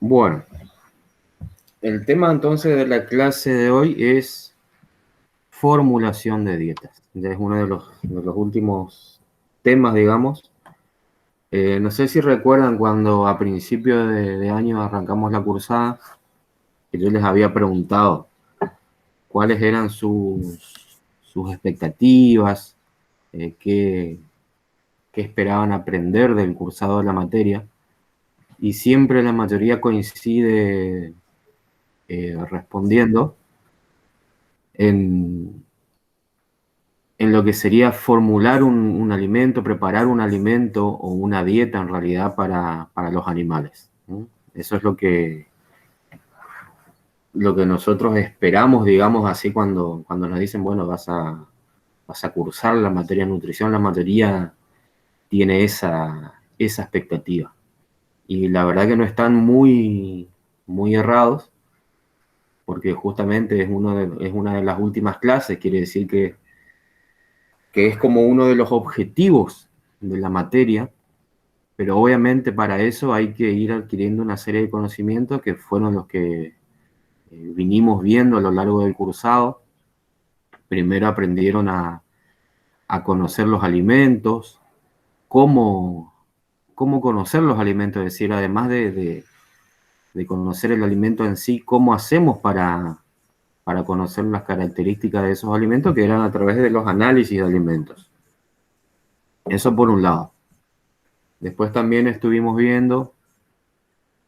Bueno, el tema entonces de la clase de hoy es formulación de dietas. Ya es uno de los últimos temas, digamos. No sé si recuerdan cuando a principio de año arrancamos la cursada, que yo les había preguntado cuáles eran sus expectativas, qué esperaban aprender del cursado de la materia. Y siempre la mayoría coincide respondiendo en, en lo que sería formular un alimento, preparar un alimento o una dieta en realidad para los animales, ¿no? Eso es lo que nosotros esperamos, digamos así, cuando nos dicen, bueno, vas a cursar la materia de nutrición, la mayoría tiene esa expectativa. Y la verdad que no están muy errados, porque justamente es una de las últimas clases, quiere decir que es como uno de los objetivos de la materia, pero obviamente para eso hay que ir adquiriendo una serie de conocimientos que fueron los que vinimos viendo a lo largo del cursado. Primero aprendieron a conocer los alimentos, cómo, cómo conocer los alimentos, es decir, además de conocer el alimento en sí, cómo hacemos para conocer las características de esos alimentos, que eran a través de los análisis de alimentos. Eso por un lado. Después también estuvimos viendo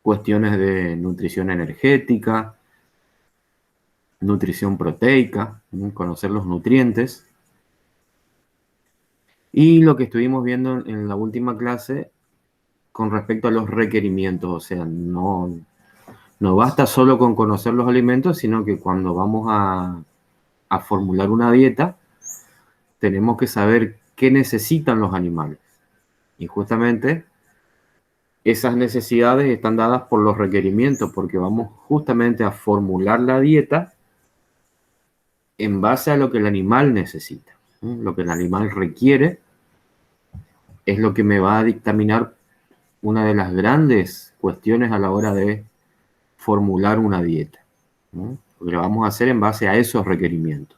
cuestiones de nutrición energética, nutrición proteica, conocer los nutrientes. Y lo que estuvimos viendo en la última clase con respecto a los requerimientos, o sea, no basta solo con conocer los alimentos, sino que cuando vamos a formular una dieta, tenemos que saber qué necesitan los animales. Y justamente esas necesidades están dadas por los requerimientos, porque vamos justamente a formular la dieta en base a lo que el animal necesita, ¿no? Lo que el animal requiere es lo que me va a dictaminar una de las grandes cuestiones a la hora de formular una dieta, ¿no? Porque lo vamos a hacer en base a esos requerimientos.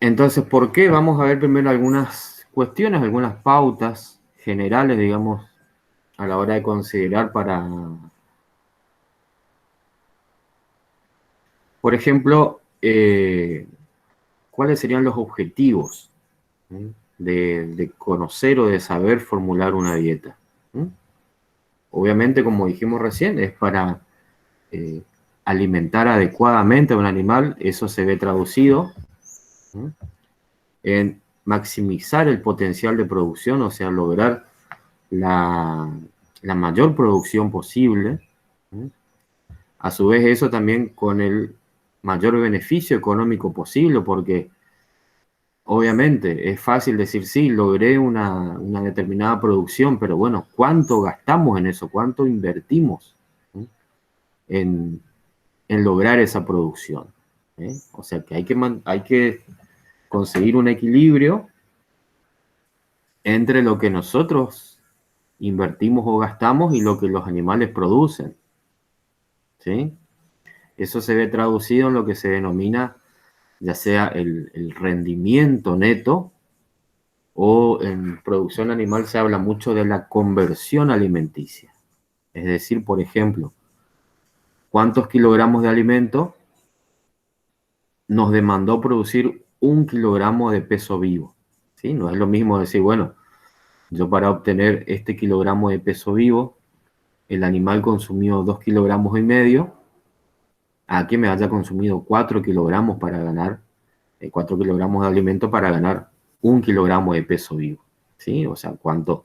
Entonces, ¿por qué? Vamos a ver primero algunas cuestiones, algunas pautas generales, digamos, a la hora de considerar por ejemplo, cuáles serían los objetivos, ¿sí? de conocer o de saber formular una dieta, ¿sí? Obviamente, como dijimos recién, es para eh, alimentar adecuadamente a un animal. Eso se ve traducido, ¿sí? En maximizar el potencial de producción, o sea, lograr la mayor producción posible, ¿sí? A su vez, eso también con el mayor beneficio económico posible, porque obviamente es fácil decir, sí, logré una determinada producción, pero bueno, ¿cuánto gastamos en eso? ¿Cuánto invertimos, ¿sí? en, en lograr esa producción? ¿Eh? O sea que hay que conseguir un equilibrio entre lo que nosotros invertimos o gastamos y lo que los animales producen, ¿sí? Eso se ve traducido en lo que se denomina ya sea el rendimiento neto, o en producción animal se habla mucho de la conversión alimenticia. Es decir, por ejemplo, ¿cuántos kilogramos de alimento nos demandó producir 1 kilogramo de peso vivo? ¿Sí? No es lo mismo decir, bueno, yo para obtener este kilogramo de peso vivo, el animal consumió 2,5 kilogramos, a que me haya consumido 4 kilogramos para ganar, 4 kilogramos de alimento para ganar 1 kilogramo de peso vivo. ¿Sí? O sea, cuanto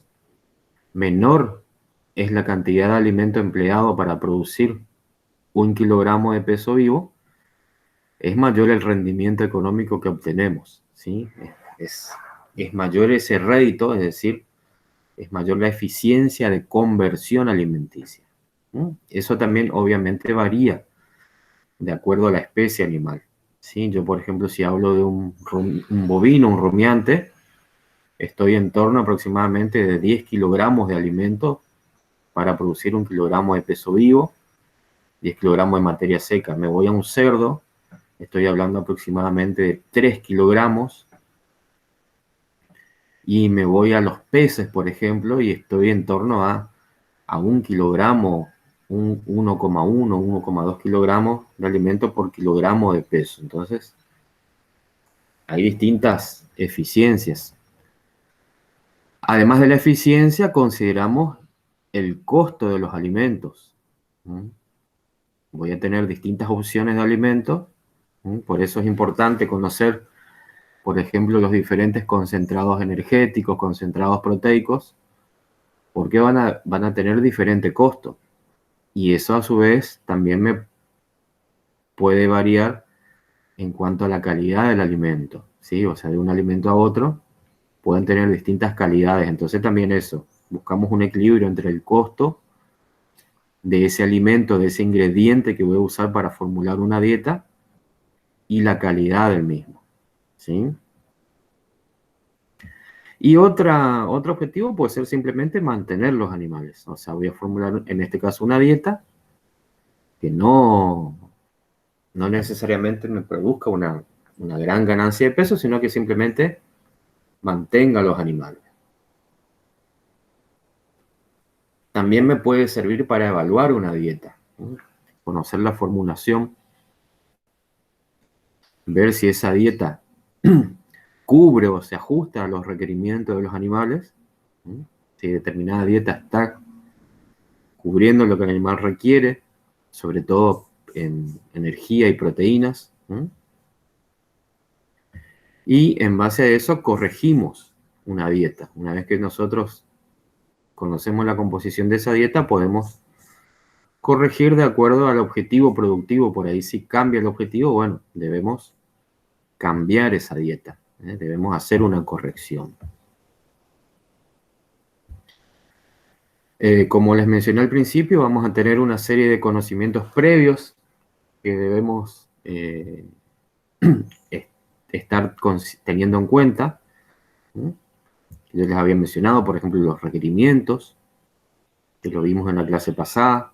menor es la cantidad de alimento empleado para producir 1 kilogramo de peso vivo, es mayor el rendimiento económico que obtenemos, ¿sí? Es, es mayor ese rédito, es decir, es mayor la eficiencia de conversión alimenticia, ¿no? Eso también obviamente varía de acuerdo a la especie animal. ¿sí? Yo, por ejemplo, si hablo de un bovino, un rumiante, estoy en torno aproximadamente de 10 kilogramos de alimento para producir 1 kilogramo de peso vivo, 10 kilogramos de materia seca. Me voy a un cerdo, estoy hablando aproximadamente de 3 kilogramos, y me voy a los peces, por ejemplo, y estoy en torno a 1 kilogramo, 1,1, 1,2 kilogramos de alimento por kilogramo de peso. Entonces, hay distintas eficiencias. Además de la eficiencia, consideramos el costo de los alimentos. ¿Mm? Voy a tener distintas opciones de alimentos. Por eso es importante conocer, por ejemplo, los diferentes concentrados energéticos, concentrados proteicos, porque van a tener diferente costo. Y eso a su vez también me puede variar en cuanto a la calidad del alimento, ¿sí? O sea, de un alimento a otro pueden tener distintas calidades. Entonces también eso, buscamos un equilibrio entre el costo de ese alimento, de ese ingrediente que voy a usar para formular una dieta y la calidad del mismo, ¿sí? Y otro objetivo puede ser simplemente mantener los animales. O sea, voy a formular en este caso una dieta que no necesariamente me produzca una gran ganancia de peso, sino que simplemente mantenga los animales. También me puede servir para evaluar una dieta, ¿no? Conocer la formulación, ver si esa dieta cubre o se ajusta a los requerimientos de los animales, ¿no? Si determinada dieta está cubriendo lo que el animal requiere, sobre todo en energía y proteínas, ¿no? Y en base a eso corregimos una dieta. Una vez que nosotros conocemos la composición de esa dieta, podemos corregir de acuerdo al objetivo productivo. Por ahí, si cambia el objetivo, bueno, debemos cambiar esa dieta, ¿eh? Debemos hacer una corrección. Como les mencioné al principio, vamos a tener una serie de conocimientos previos que debemos estar teniendo en cuenta. Yo les había mencionado, por ejemplo, los requerimientos, que lo vimos en la clase pasada,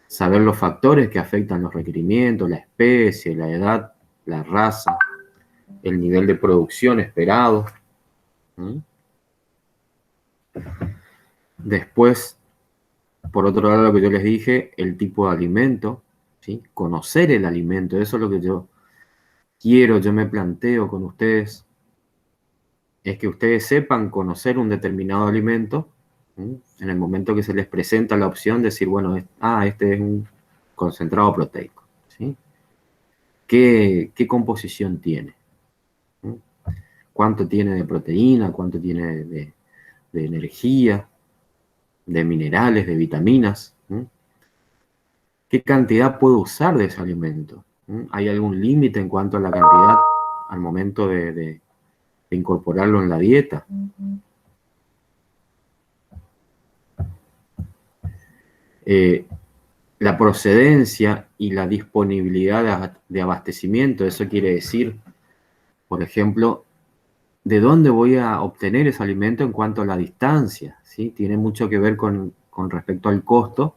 saber los factores que afectan los requerimientos, la especie, la edad, la raza, el nivel de producción esperado. Después, por otro lado, lo que yo les dije, el tipo de alimento, ¿sí? Conocer el alimento, eso es lo que yo quiero, yo me planteo con ustedes, es que ustedes sepan conocer un determinado alimento, ¿sí? En el momento que se les presenta la opción, decir, bueno, este es un concentrado proteico, ¿sí? ¿Qué composición tiene? ¿Sí? ¿Cuánto tiene de proteína? ¿Cuánto tiene de energía? ¿De minerales? ¿De vitaminas? ¿Sí? ¿Qué cantidad puedo usar de ese alimento? ¿Hay algún límite en cuanto a la cantidad al momento de incorporarlo en la dieta? La procedencia y la disponibilidad de abastecimiento, eso quiere decir, por ejemplo, ¿de dónde voy a obtener ese alimento en cuanto a la distancia? ¿Sí? Tiene mucho que ver con respecto al costo,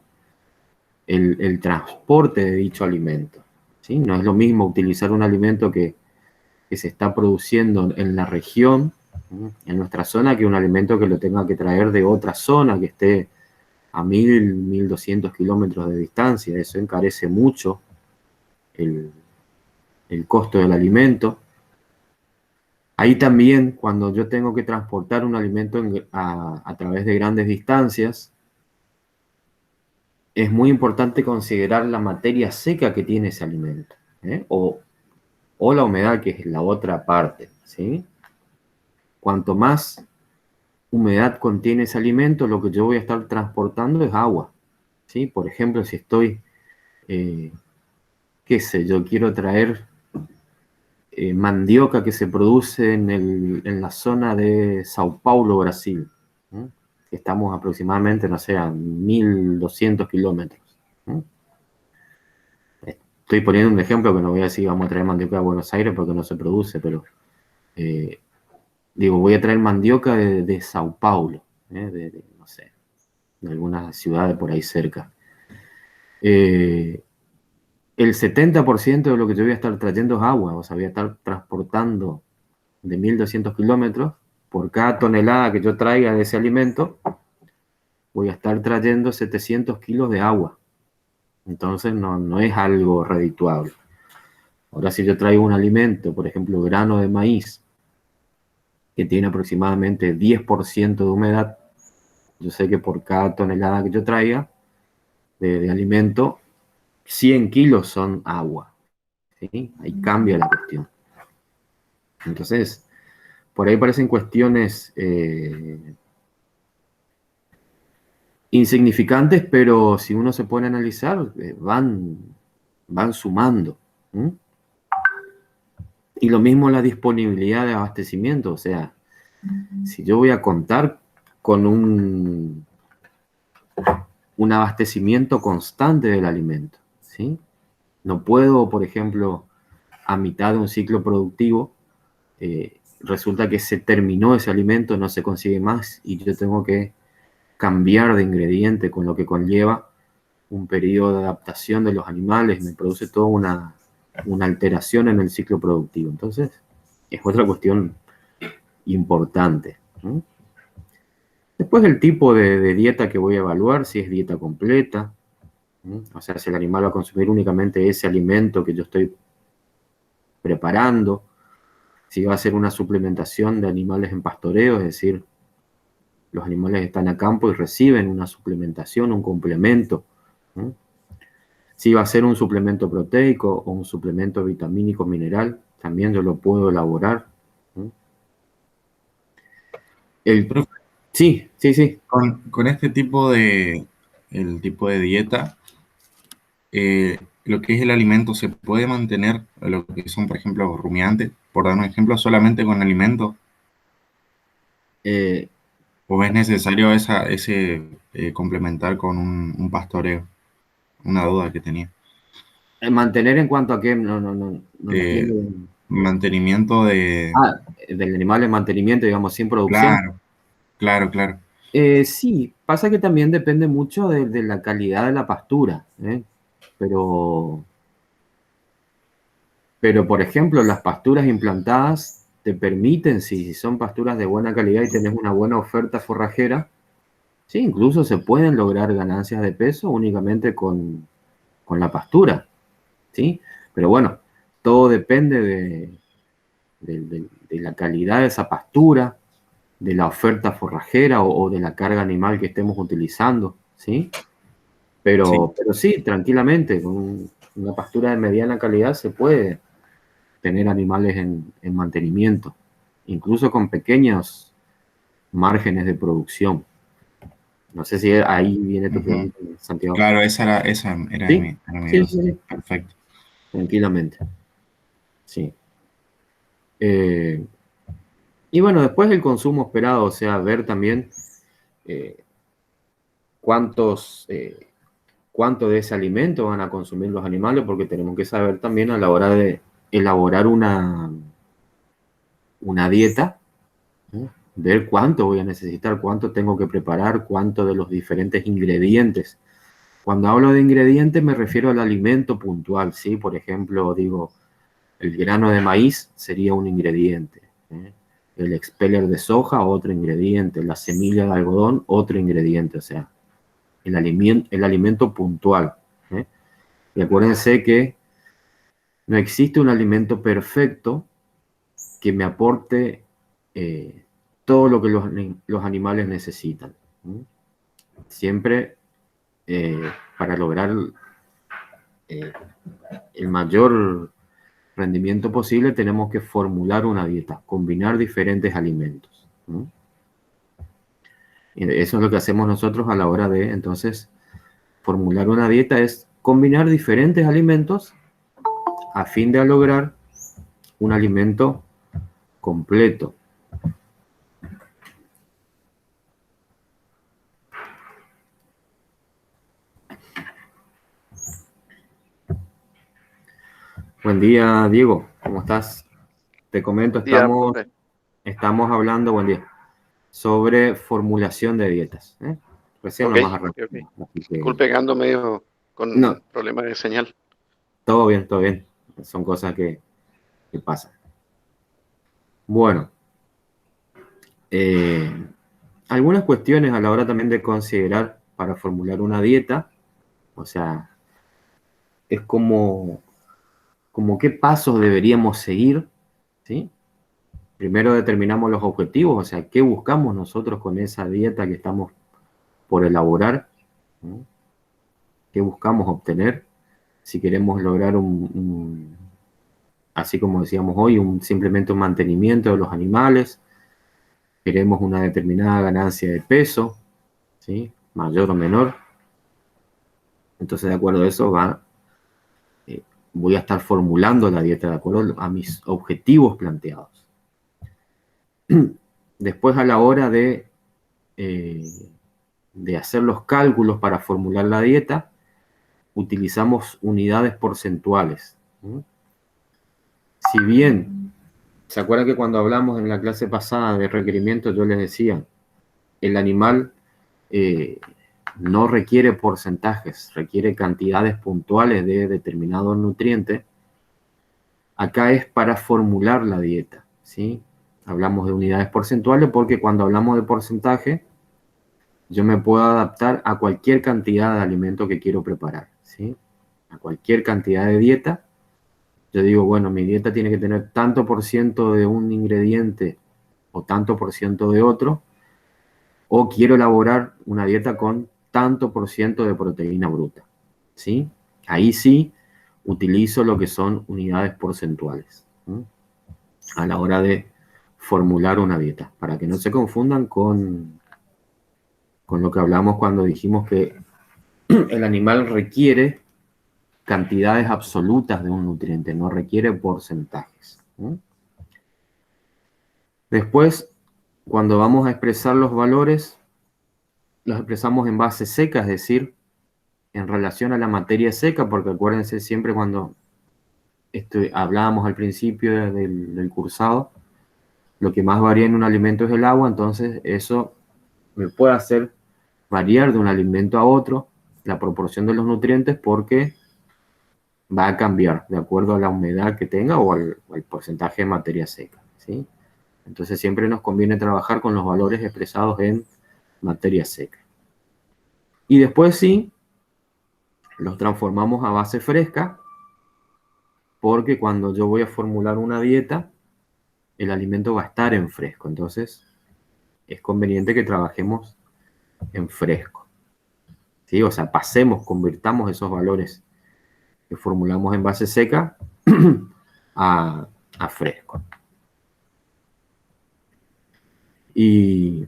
el transporte de dicho alimento, ¿sí? No es lo mismo utilizar un alimento que se está produciendo en la región, en nuestra zona, que un alimento que lo tenga que traer de otra zona, que esté a 1.200 kilómetros de distancia. Eso encarece mucho el costo del alimento. Ahí también, cuando yo tengo que transportar un alimento a través de grandes distancias, es muy importante considerar la materia seca que tiene ese alimento, ¿eh? O la humedad, que es la otra parte, ¿sí? Cuanto más humedad contiene ese alimento, lo que yo voy a estar transportando es agua, ¿sí? Por ejemplo, si estoy, qué sé yo, quiero traer mandioca que se produce en la zona de Sao Paulo, Brasil, ¿no? Estamos aproximadamente, no sé, a 1.200 kilómetros, ¿no? Estoy poniendo un ejemplo que no voy a decir vamos a traer mandioca a Buenos Aires porque no se produce, pero eh, digo, voy a traer mandioca de Sao Paulo, no sé, de alguna ciudad de por ahí cerca. Eh, el 70% de lo que yo voy a estar trayendo es agua, o sea, voy a estar transportando de 1.200 kilómetros por cada tonelada que yo traiga de ese alimento, voy a estar trayendo 700 kilos de agua. Entonces no es algo redituable. Ahora, si yo traigo un alimento, por ejemplo, grano de maíz, que tiene aproximadamente 10% de humedad, yo sé que por cada tonelada que yo traiga de alimento, 100 kilos son agua. ¿Sí? Ahí cambia la cuestión. Entonces, por ahí parecen cuestiones insignificantes, pero si uno se pone a analizar, van sumando. ¿Mm? Y lo mismo la disponibilidad de abastecimiento, o sea, si yo voy a contar con un abastecimiento constante del alimento, ¿sí? No puedo, por ejemplo, a mitad de un ciclo productivo, resulta que se terminó ese alimento, no se consigue más y yo tengo que cambiar de ingrediente, con lo que conlleva un periodo de adaptación de los animales, me produce toda una alteración en el ciclo productivo. Entonces, es otra cuestión importante, ¿no? Después el tipo de dieta que voy a evaluar, si es dieta completa, ¿no? O sea, si el animal va a consumir únicamente ese alimento que yo estoy preparando, si va a ser una suplementación de animales en pastoreo, es decir, los animales están a campo y reciben una suplementación, un complemento, ¿no? Si va a ser un suplemento proteico o un suplemento vitamínico mineral, también yo lo puedo elaborar, ¿no? El, Profe, sí, sí, sí. con este tipo el tipo de dieta, lo que es el alimento, ¿se puede mantener lo que son, por ejemplo, rumiantes, por dar un ejemplo, solamente con alimentos? Eh, ¿O es necesario ese complementar con un pastoreo? Una duda que tenía. mantener en cuanto a que no Eh, entiendo. mantenimiento de... Ah, del animal en mantenimiento, digamos, sin producción. Claro, claro, claro. Sí, pasa que también depende mucho de la calidad de la pastura, ¿eh? Pero, pero, por ejemplo, las pasturas implantadas te permiten, si son pasturas de buena calidad y tenés una buena oferta forrajera, sí, incluso se pueden lograr ganancias de peso únicamente con la pastura, ¿sí? Pero bueno, todo depende de la calidad de esa pastura, de la oferta forrajera o de la carga animal que estemos utilizando, ¿sí? Sí, Pero sí, tranquilamente, con una pastura de mediana calidad se puede tener animales en mantenimiento, incluso con pequeños márgenes de producción. No sé si ahí viene tu ujú. pregunta, Santiago. Claro, esa era Sí, era mi sí, duda. sí, sí, Perfecto. tranquilamente, sí. Eh, y bueno, después el consumo esperado, o sea, ver también eh, cuántos, cuánto de ese alimento van a consumir los animales, porque tenemos que saber también a la hora de elaborar una dieta, ¿no? Ver cuánto voy a necesitar, cuánto tengo que preparar, cuánto de los diferentes ingredientes. Cuando hablo de ingredientes me refiero al alimento puntual, ¿sí? Por ejemplo, digo, el grano de maíz sería un ingrediente, ¿eh? El expeller de soja, otro ingrediente, la semilla de algodón, otro ingrediente, o sea, el alimento puntual, ¿eh? Y acuérdense que no existe un alimento perfecto que me aporte eh, todo lo que los animales necesitan, ¿no? Siempre para lograr eh, el mayor rendimiento posible tenemos que formular una dieta, combinar diferentes alimentos, ¿no? Y eso es lo que hacemos nosotros a la hora de, entonces, formular una dieta es combinar diferentes alimentos a fin de lograr un alimento completo. Buen día, Diego. ¿Cómo estás? Te comento, Día, profe. estamos hablando, buen día, sobre formulación de dietas. ¿Eh? Recién Ok, nomás ok. arrancamos, así que Disculpe que ando medio no, con problemas de señal. todo bien, todo bien. Son cosas que pasan. Bueno, eh, algunas cuestiones a la hora también de considerar para formular una dieta, o sea, es como qué pasos deberíamos seguir, ¿sí? Primero determinamos los objetivos, o sea, qué buscamos nosotros con esa dieta que estamos por elaborar, ¿no? ¿Qué buscamos obtener? Si queremos lograr así como decíamos hoy, simplemente un mantenimiento de los animales, queremos una determinada ganancia de peso, ¿sí? Mayor o menor. Entonces, de acuerdo a eso, eh, voy a estar formulando la dieta de acuerdo a mis objetivos planteados. Después, a la hora eh, de hacer los cálculos para formular la dieta, utilizamos unidades porcentuales, ¿no? Si bien, ¿se acuerdan que cuando hablamos en la clase pasada de requerimientos yo les decía, el animal eh, no requiere porcentajes, requiere cantidades puntuales de determinado nutriente? Acá es para formular la dieta, ¿sí? Hablamos de unidades porcentuales porque cuando hablamos de porcentaje, yo me puedo adaptar a cualquier cantidad de alimento que quiero preparar, ¿sí? A cualquier cantidad de dieta. Yo digo, bueno, mi dieta tiene que tener tanto por ciento de un ingrediente o tanto por ciento de otro, o quiero elaborar una dieta con tanto por ciento de proteína bruta, ¿sí? Ahí sí utilizo lo que son unidades porcentuales, ¿sí? A la hora de formular una dieta, para que no se confundan con lo que hablamos cuando dijimos que el animal requiere cantidades absolutas de un nutriente, no requiere porcentajes, ¿sí? Después, cuando vamos a expresar los valores, los expresamos en base seca, es decir, en relación a la materia seca, porque acuérdense siempre cuando hablábamos al principio del cursado, lo que más varía en un alimento es el agua, entonces eso me puede hacer variar de un alimento a otro la proporción de los nutrientes porque va a cambiar de acuerdo a la humedad que tenga o al porcentaje de materia seca, ¿sí? Entonces siempre nos conviene trabajar con los valores expresados en materia seca. Y después sí, los transformamos a base fresca, porque cuando yo voy a formular una dieta, el alimento va a estar en fresco. Entonces es conveniente que trabajemos en fresco, ¿sí? O sea, convirtamos esos valores que formulamos en base seca a, a fresco. Y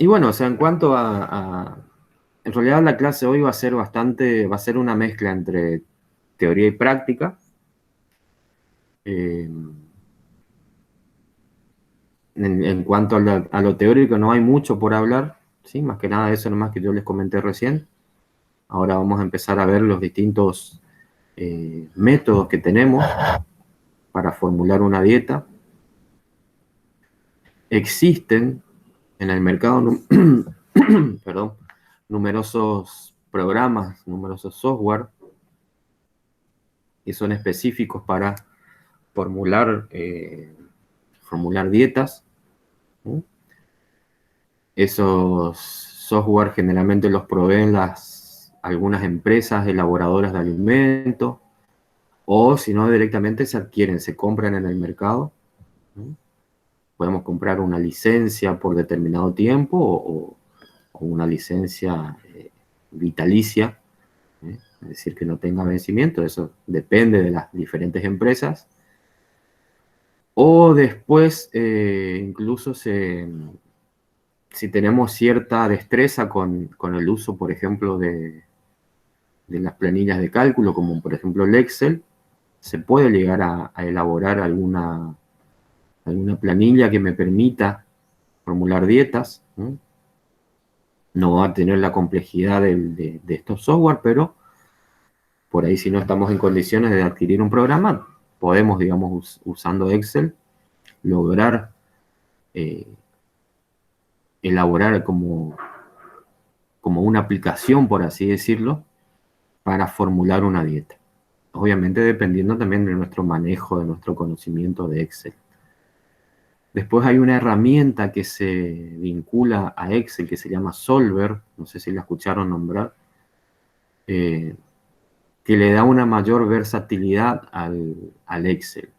bueno, o sea, en cuanto en realidad la clase hoy va a ser va a ser una mezcla entre teoría y práctica. En cuanto a lo teórico no hay mucho por hablar, ¿sí? Más que nada eso nomás que yo les comenté recién. Ahora vamos a empezar a ver los distintos métodos que tenemos para formular una dieta. Existen en el mercado perdón, numerosos programas, numerosos software que son específicos para formular dietas, ¿sí? Esos software generalmente los proveen algunas empresas elaboradoras de alimentos, o si no directamente se adquieren, se compran en el mercado, ¿sí? Podemos comprar una licencia por determinado tiempo o una licencia vitalicia, ¿sí? Es decir, que no tenga vencimiento, eso depende de las diferentes empresas. O después, incluso si tenemos cierta destreza con el uso, por ejemplo, de las planillas de cálculo, como por ejemplo el Excel, se puede llegar a elaborar alguna planilla que me permita formular dietas, ¿no? No va a tener la complejidad de estos software, pero por ahí si no estamos en condiciones de adquirir un programa, podemos, digamos, usando Excel, lograr elaborar como una aplicación, por así decirlo, para formular una dieta. Obviamente dependiendo también de nuestro manejo, de nuestro conocimiento de Excel. Después hay una herramienta que se vincula a Excel que se llama Solver, no sé si la escucharon nombrar, que le da una mayor versatilidad al Excel.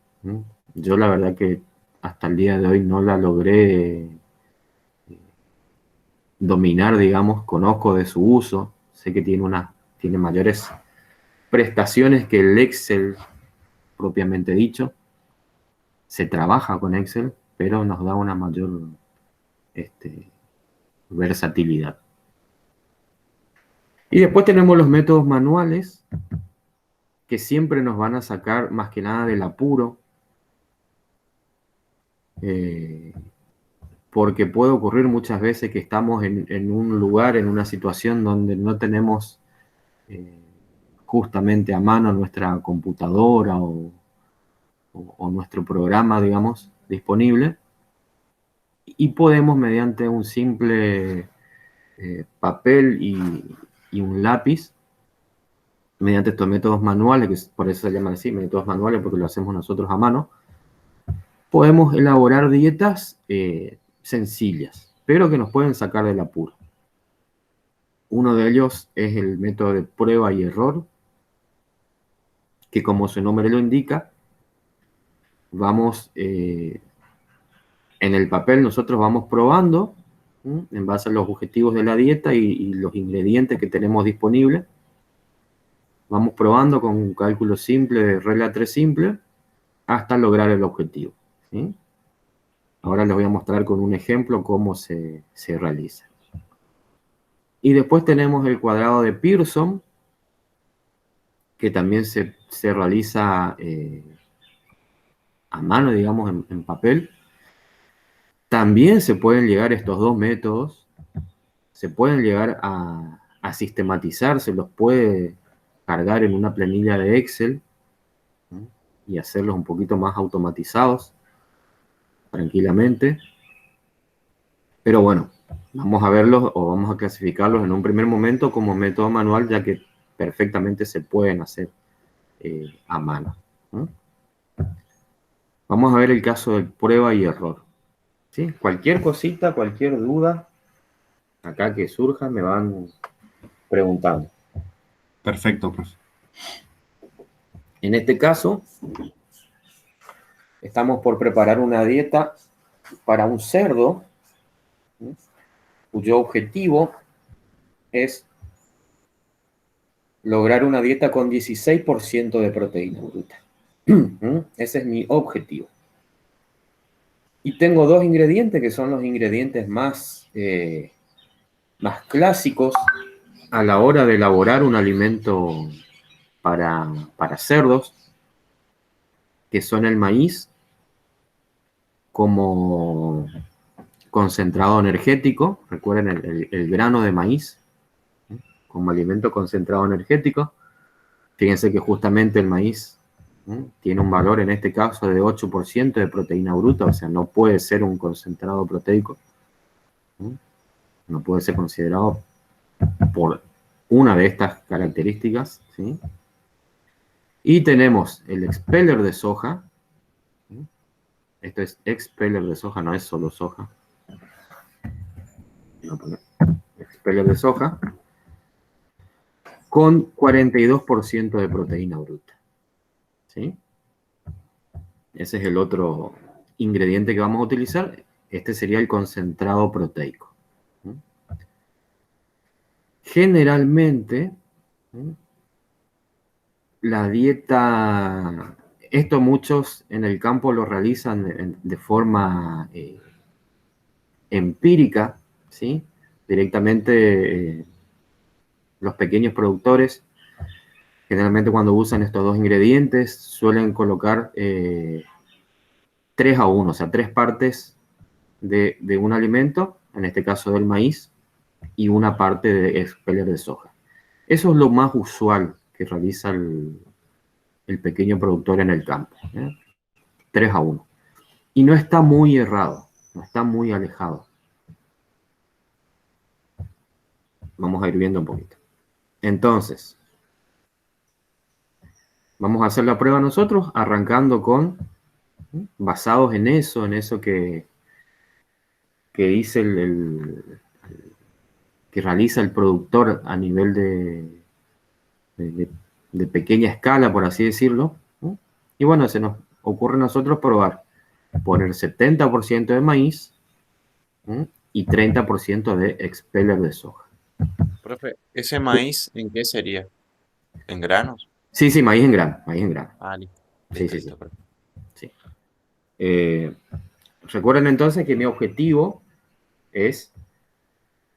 Yo la verdad que hasta el día de hoy no la logré dominar, digamos, conozco de su uso, sé que tiene mayores prestaciones que el Excel propiamente dicho. Se trabaja con Excel, pero nos da una mayor versatilidad. Y después tenemos los métodos manuales, que siempre nos van a sacar más que nada del apuro, porque puede ocurrir muchas veces que estamos en un lugar, en una situación donde no tenemos justamente a mano nuestra computadora o nuestro programa, digamos, disponible, y podemos mediante un simple papel y un lápiz, mediante estos métodos manuales, que por eso se llaman así, métodos manuales, porque lo hacemos nosotros a mano, podemos elaborar dietas sencillas, pero que nos pueden sacar del apuro. Uno de ellos es el método de prueba y error, que como su nombre lo indica, vamos, en el papel nosotros vamos probando, en base a los objetivos de la dieta y los ingredientes que tenemos disponibles. Vamos probando con un cálculo simple de regla 3 simple hasta lograr el objetivo, ¿sí? Ahora les voy a mostrar con un ejemplo cómo se realiza. Y después tenemos el cuadrado de Pearson, que también se realiza a mano, digamos, en papel. También se pueden llegar estos dos métodos, se pueden llegar a sistematizar, se los puede cargar en una planilla de Excel, ¿sí? Y hacerlos un poquito más automatizados, tranquilamente. Pero bueno, vamos a verlos o vamos a clasificarlos en un primer momento como método manual, ya que perfectamente se pueden hacer a mano, ¿no? Vamos a ver el caso de prueba y error, ¿sí? Cualquier cosita, cualquier duda acá que surja, me van preguntando. Perfecto, profe. En este caso, estamos por preparar una dieta para un cerdo, ¿sí? Cuyo objetivo es lograr una dieta con 16% de proteína bruta. Ese es mi objetivo. Y tengo dos ingredientes que son los ingredientes más clásicos a la hora de elaborar un alimento para cerdos, que son el maíz como concentrado energético. Recuerden el grano de maíz como alimento concentrado energético. Fíjense que justamente el maíz tiene un valor en este caso de 8% de proteína bruta, o sea, no puede ser un concentrado proteico. No puede ser considerado por una de estas características, ¿sí? Y tenemos el expeller de soja. Esto es expeller de soja, no es solo soja. Expeller de soja con 42% de proteína bruta, ¿sí? Ese es el otro ingrediente que vamos a utilizar. Este sería el concentrado proteico. Generalmente, la dieta, esto muchos en el campo lo realizan de forma empírica, ¿sí? Directamente los pequeños productores, generalmente cuando usan estos dos ingredientes, suelen colocar 3-1, o sea, 3 partes de un alimento, en este caso del maíz, y una parte de expeller de soja. Eso es lo más usual que realiza el pequeño productor en el campo. 3-1. Y no está muy errado, no está muy alejado. Vamos a ir viendo un poquito. Entonces, vamos a hacer la prueba nosotros, arrancando con, basados en eso que dice que realiza el productor a nivel de pequeña escala, por así decirlo. Y bueno, se nos ocurre a nosotros probar poner 70% de maíz y 30% de expeller de soja. Profe, ¿ese maíz en qué sería? ¿En granos? Sí, maíz en grano, maíz en grano. Ah, listo. Sí. Listo, profe. Sí. Recuerden entonces que mi objetivo es,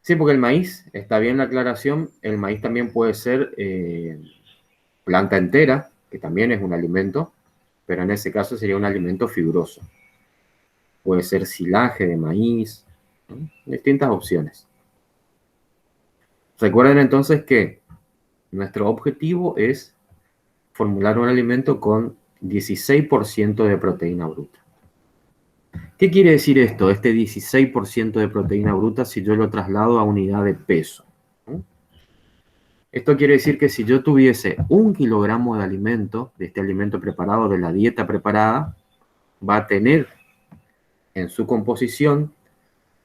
sí, porque el maíz, está bien la aclaración, el maíz también puede ser planta entera, que también es un alimento, pero en ese caso sería un alimento fibroso. Puede ser silaje de maíz, ¿no? Distintas opciones. Recuerden entonces que nuestro objetivo es formular un alimento con 16% de proteína bruta. ¿Qué quiere decir esto, este 16% de proteína bruta, si yo lo traslado a unidad de peso? Esto quiere decir que si yo tuviese 1 kilogramo de alimento, de este alimento preparado, de la dieta preparada, va a tener en su composición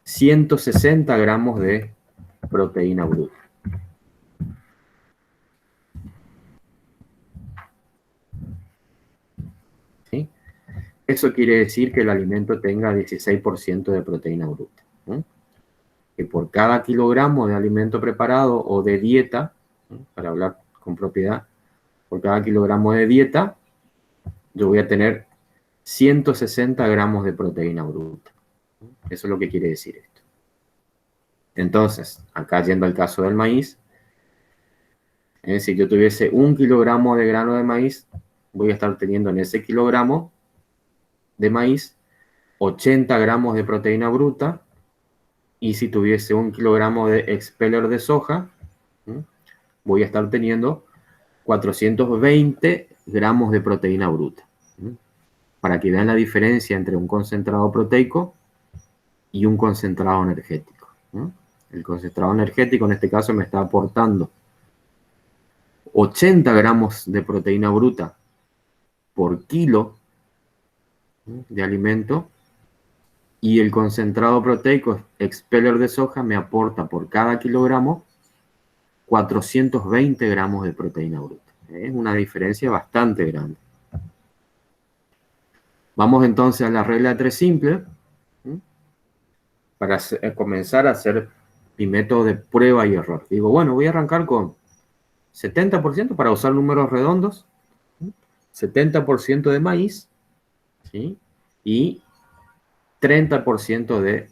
160 gramos de proteína bruta. ¿Sí? Eso quiere decir que el alimento tenga 16% de proteína bruta. Que por cada kilogramo de alimento preparado o de dieta, para hablar con propiedad, por cada kilogramo de dieta, yo voy a tener 160 gramos de proteína bruta. Eso es lo que quiere decir esto. Entonces, acá yendo al caso del maíz, si yo tuviese 1 kilogramo de grano de maíz, voy a estar teniendo en ese kilogramo de maíz 80 gramos de proteína bruta, y si tuviese 1 kilogramo de expeller de soja, voy a estar teniendo 420 gramos de proteína bruta. Para que vean la diferencia entre un concentrado proteico y un concentrado energético. El concentrado energético en este caso me está aportando 80 gramos de proteína bruta por kilo de alimento, y el concentrado proteico expeller de soja me aporta por cada kilogramo 420 gramos de proteína bruta. Es una diferencia bastante grande. Vamos entonces a la regla de 3 simple para comenzar a hacer mi método de prueba y error. Digo, bueno, voy a arrancar con 70% para usar números redondos, 70% de maíz, ¿sí? Y 30% de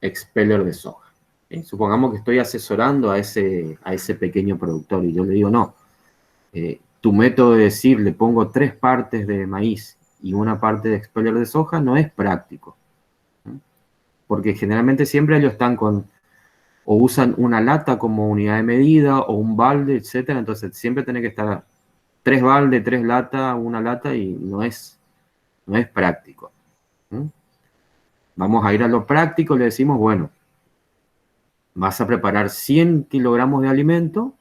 expeller de soja. ¿Sí? Supongamos que estoy asesorando a ese pequeño productor y yo le digo, no, tu método de decir, le pongo 3 partes de maíz y 1 parte de expeller de soja no es práctico. Porque generalmente siempre ellos están con, o usan una lata como unidad de medida, o un balde, etc. Entonces siempre tiene que estar 3 baldes, 3 latas, 1 lata, y no es práctico. Vamos a ir a lo práctico, le decimos, bueno, vas a preparar 100 kilogramos de alimento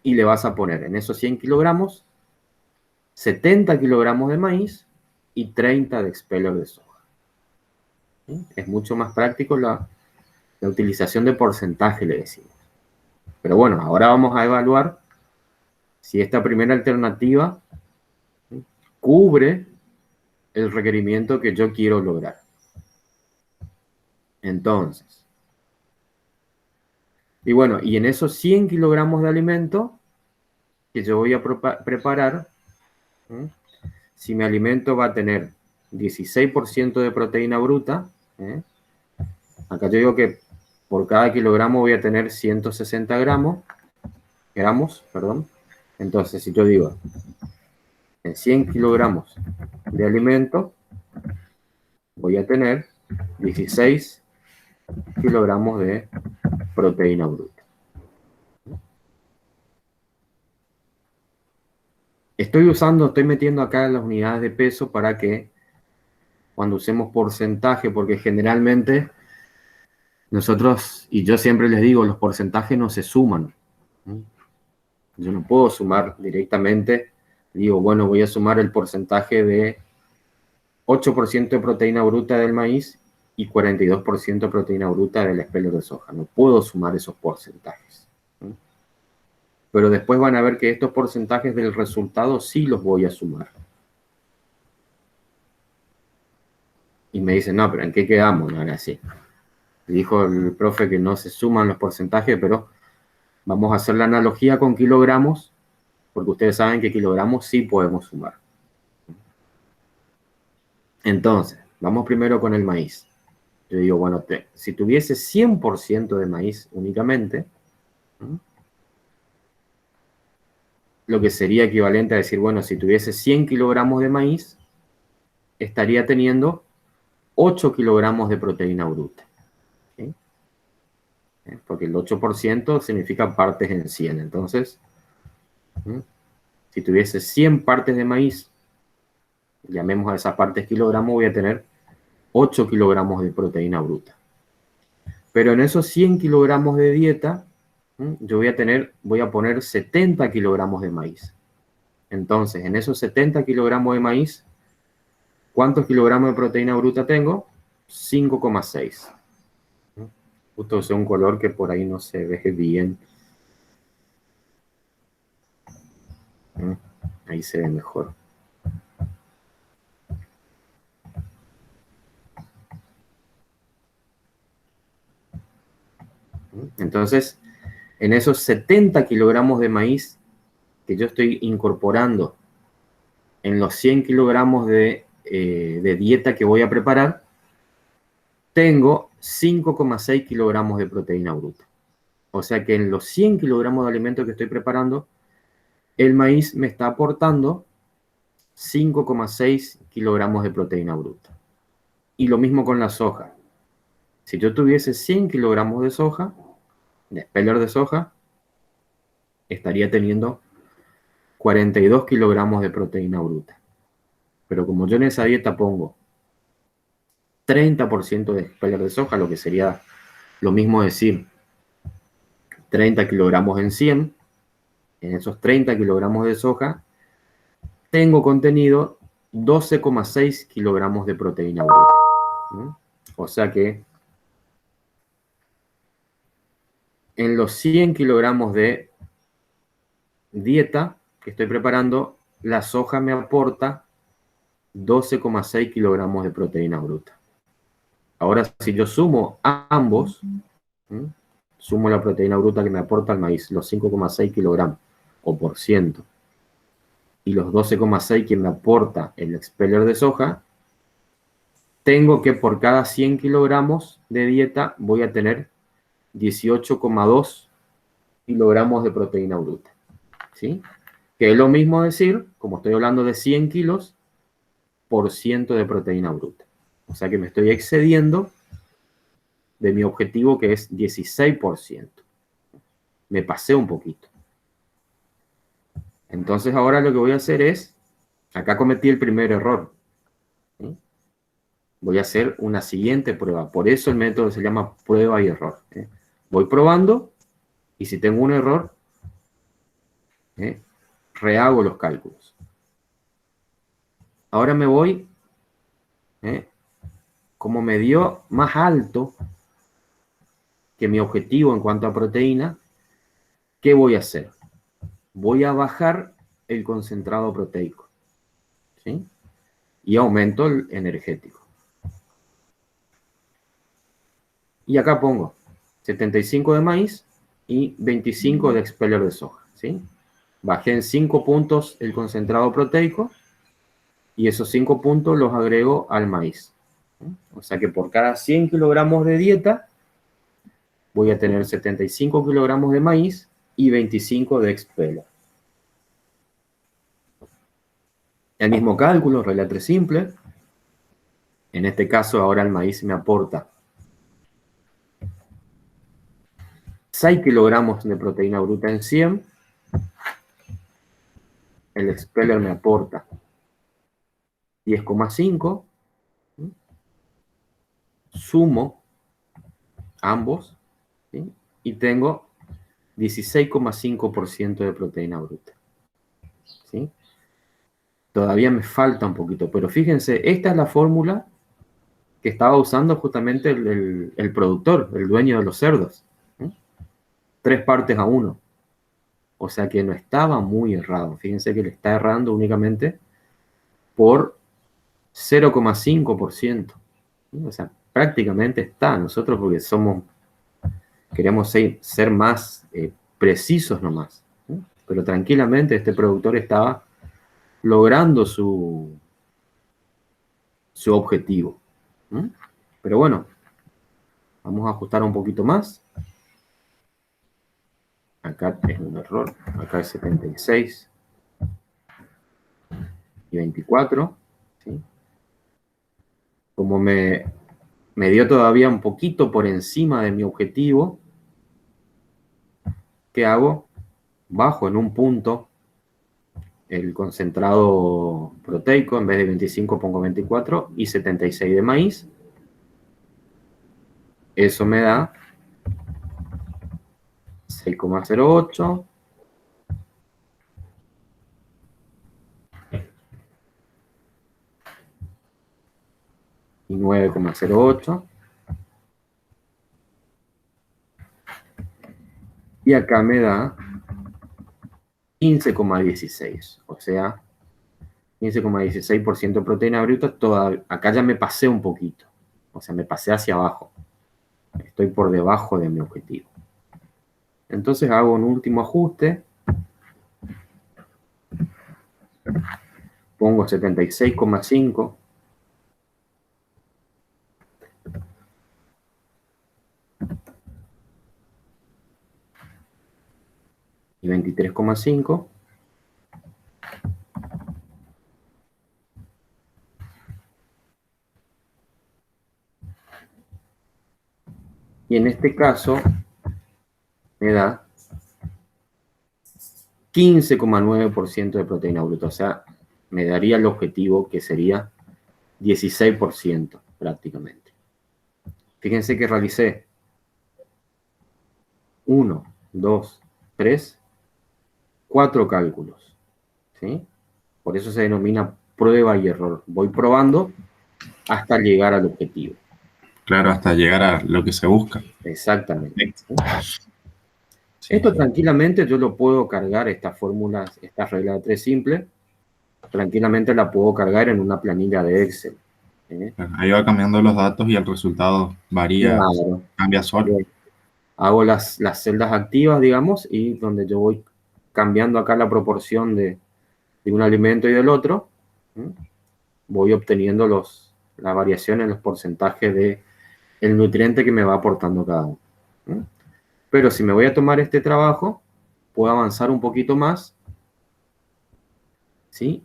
y le vas a poner en esos 100 kilogramos 70 kilogramos de maíz y 30 de expeller de soja. Es mucho más práctico la utilización de porcentaje, le decimos. Pero bueno, ahora vamos a evaluar si esta primera alternativa cubre el requerimiento que yo quiero lograr. Entonces, y bueno, y en esos 100 kilogramos de alimento que yo voy a preparar, si mi alimento va a tener 16% de proteína bruta, acá yo digo que por cada kilogramo voy a tener 160 gramos, perdón. Entonces, si yo digo, en 100 kilogramos de alimento, voy a tener 16 kilogramos de proteína bruta. Estoy metiendo acá las unidades de peso para que cuando usemos porcentaje, porque generalmente nosotros, y yo siempre les digo, los porcentajes no se suman. Yo no puedo sumar directamente. Digo, bueno, voy a sumar el porcentaje de 8% de proteína bruta del maíz y 42% de proteína bruta del espelho de soja. No puedo sumar esos porcentajes. Pero después van a ver que estos porcentajes del resultado sí los voy a sumar. Y me dicen, no, pero ¿en qué quedamos? No era así. Dijo el profe que no se suman los porcentajes, pero vamos a hacer la analogía con kilogramos, porque ustedes saben que kilogramos sí podemos sumar. Entonces, vamos primero con el maíz. Yo digo, bueno, si tuviese 100% de maíz únicamente, lo que sería equivalente a decir, bueno, si tuviese 100 kilogramos de maíz, estaría teniendo 8 kilogramos de proteína bruta. ¿Sí? Porque el 8% significa partes en 100. Entonces, si tuviese 100 partes de maíz, llamemos a esas partes kilogramos, voy a tener 8 kilogramos de proteína bruta. Pero en esos 100 kilogramos de dieta, yo voy a poner 70 kilogramos de maíz. Entonces, en esos 70 kilogramos de maíz, ¿cuántos kilogramos de proteína bruta tengo? 5,6. Justo es un color que por ahí no se ve bien. Ahí se ve mejor. Entonces, en esos 70 kilogramos de maíz que yo estoy incorporando en los 100 kilogramos de dieta que voy a preparar, tengo 5,6 kilogramos de proteína bruta. O sea que en los 100 kilogramos de alimento que estoy preparando, el maíz me está aportando 5,6 kilogramos de proteína bruta. Y lo mismo con la soja. Si yo tuviese 100 kilogramos de soja, de speller de soja, estaría teniendo 42 kilogramos de proteína bruta. Pero como yo en esa dieta pongo 30% de speller de soja, lo que sería lo mismo decir 30 kilogramos en 100, en esos 30 kilogramos de soja, tengo contenido 12,6 kilogramos de proteína bruta. O sea que en los 100 kilogramos de dieta que estoy preparando, la soja me aporta 12,6 kilogramos de proteína bruta. Ahora, si yo sumo a ambos, sumo la proteína bruta que me aporta el maíz, los 5,6 kilogramos o por ciento, y los 12,6 que me aporta el expeller de soja, tengo que por cada 100 kilogramos de dieta voy a tener 18,2 kilogramos de proteína bruta. ¿Sí? Que es lo mismo decir, como estoy hablando de 100 kilos, por ciento de proteína bruta. O sea que me estoy excediendo de mi objetivo, que es 16%. Me pasé un poquito. Entonces ahora lo que voy a hacer es, acá cometí el primer error. ¿Sí? Voy a hacer una siguiente prueba. Por eso el método se llama prueba y error. Voy probando y si tengo un error, rehago los cálculos. Ahora me voy, como me dio más alto que mi objetivo en cuanto a proteína, ¿qué voy a hacer? Voy a bajar el concentrado proteico, ¿sí? Y aumento el energético. Y acá pongo 75 de maíz y 25 de expeller de soja, ¿sí? Bajé en 5 puntos el concentrado proteico y esos 5 puntos los agrego al maíz. O sea que por cada 100 kilogramos de dieta voy a tener 75 kilogramos de maíz y 25 de expeller. El mismo cálculo, regla 3 simple. En este caso ahora el maíz me aporta 6 kilogramos de proteína bruta en 100. el expeller me aporta 10,5, sumo ambos, ¿sí? Y tengo 16,5% de proteína bruta, ¿sí? Todavía me falta un poquito, pero fíjense, esta es la fórmula que estaba usando justamente el productor, el dueño de los cerdos, ¿sí? 3 partes a 1. O sea que no estaba muy errado. Fíjense que le está errando únicamente por 0,5%. O sea, prácticamente está. Nosotros porque queremos ser más precisos nomás. ¿Sí? Pero tranquilamente este productor estaba logrando su objetivo. ¿Sí? Pero bueno, vamos a ajustar un poquito más. Acá es un error. Acá es 76 y 24. ¿Sí? Como me dio todavía un poquito por encima de mi objetivo, ¿qué hago? Bajo en un punto el concentrado proteico, en vez de 25 pongo 24 y 76 de maíz. Eso me da 6,08 y 9,08. Y acá me da 15,16, o sea, 15,16% de proteína bruta. Acá ya me pasé un poquito, o sea, me pasé hacia abajo. Estoy por debajo de mi objetivo. Entonces hago un último ajuste. Pongo 76,5. Y 23,5. Y en este caso me da 15,9% de proteína bruta. O sea, me daría el objetivo que sería 16% prácticamente. Fíjense que realicé 1, 2, 3, 4 cálculos. ¿Sí? Por eso se denomina prueba y error. Voy probando hasta llegar al objetivo. Claro, hasta llegar a lo que se busca. Exactamente. ¿Sí? Sí. Esto tranquilamente yo lo puedo cargar, estas fórmulas, esta regla de 3 simple, tranquilamente la puedo cargar en una planilla de Excel. ¿Eh? Ahí va cambiando los datos y el resultado varía, Claro. cambia solo. Hago las celdas activas, digamos, y donde yo voy cambiando acá la proporción de un alimento y del otro, voy obteniendo la variación en los porcentajes de el nutriente que me va aportando cada uno. Pero si me voy a tomar este trabajo, puedo avanzar un poquito más, ¿sí?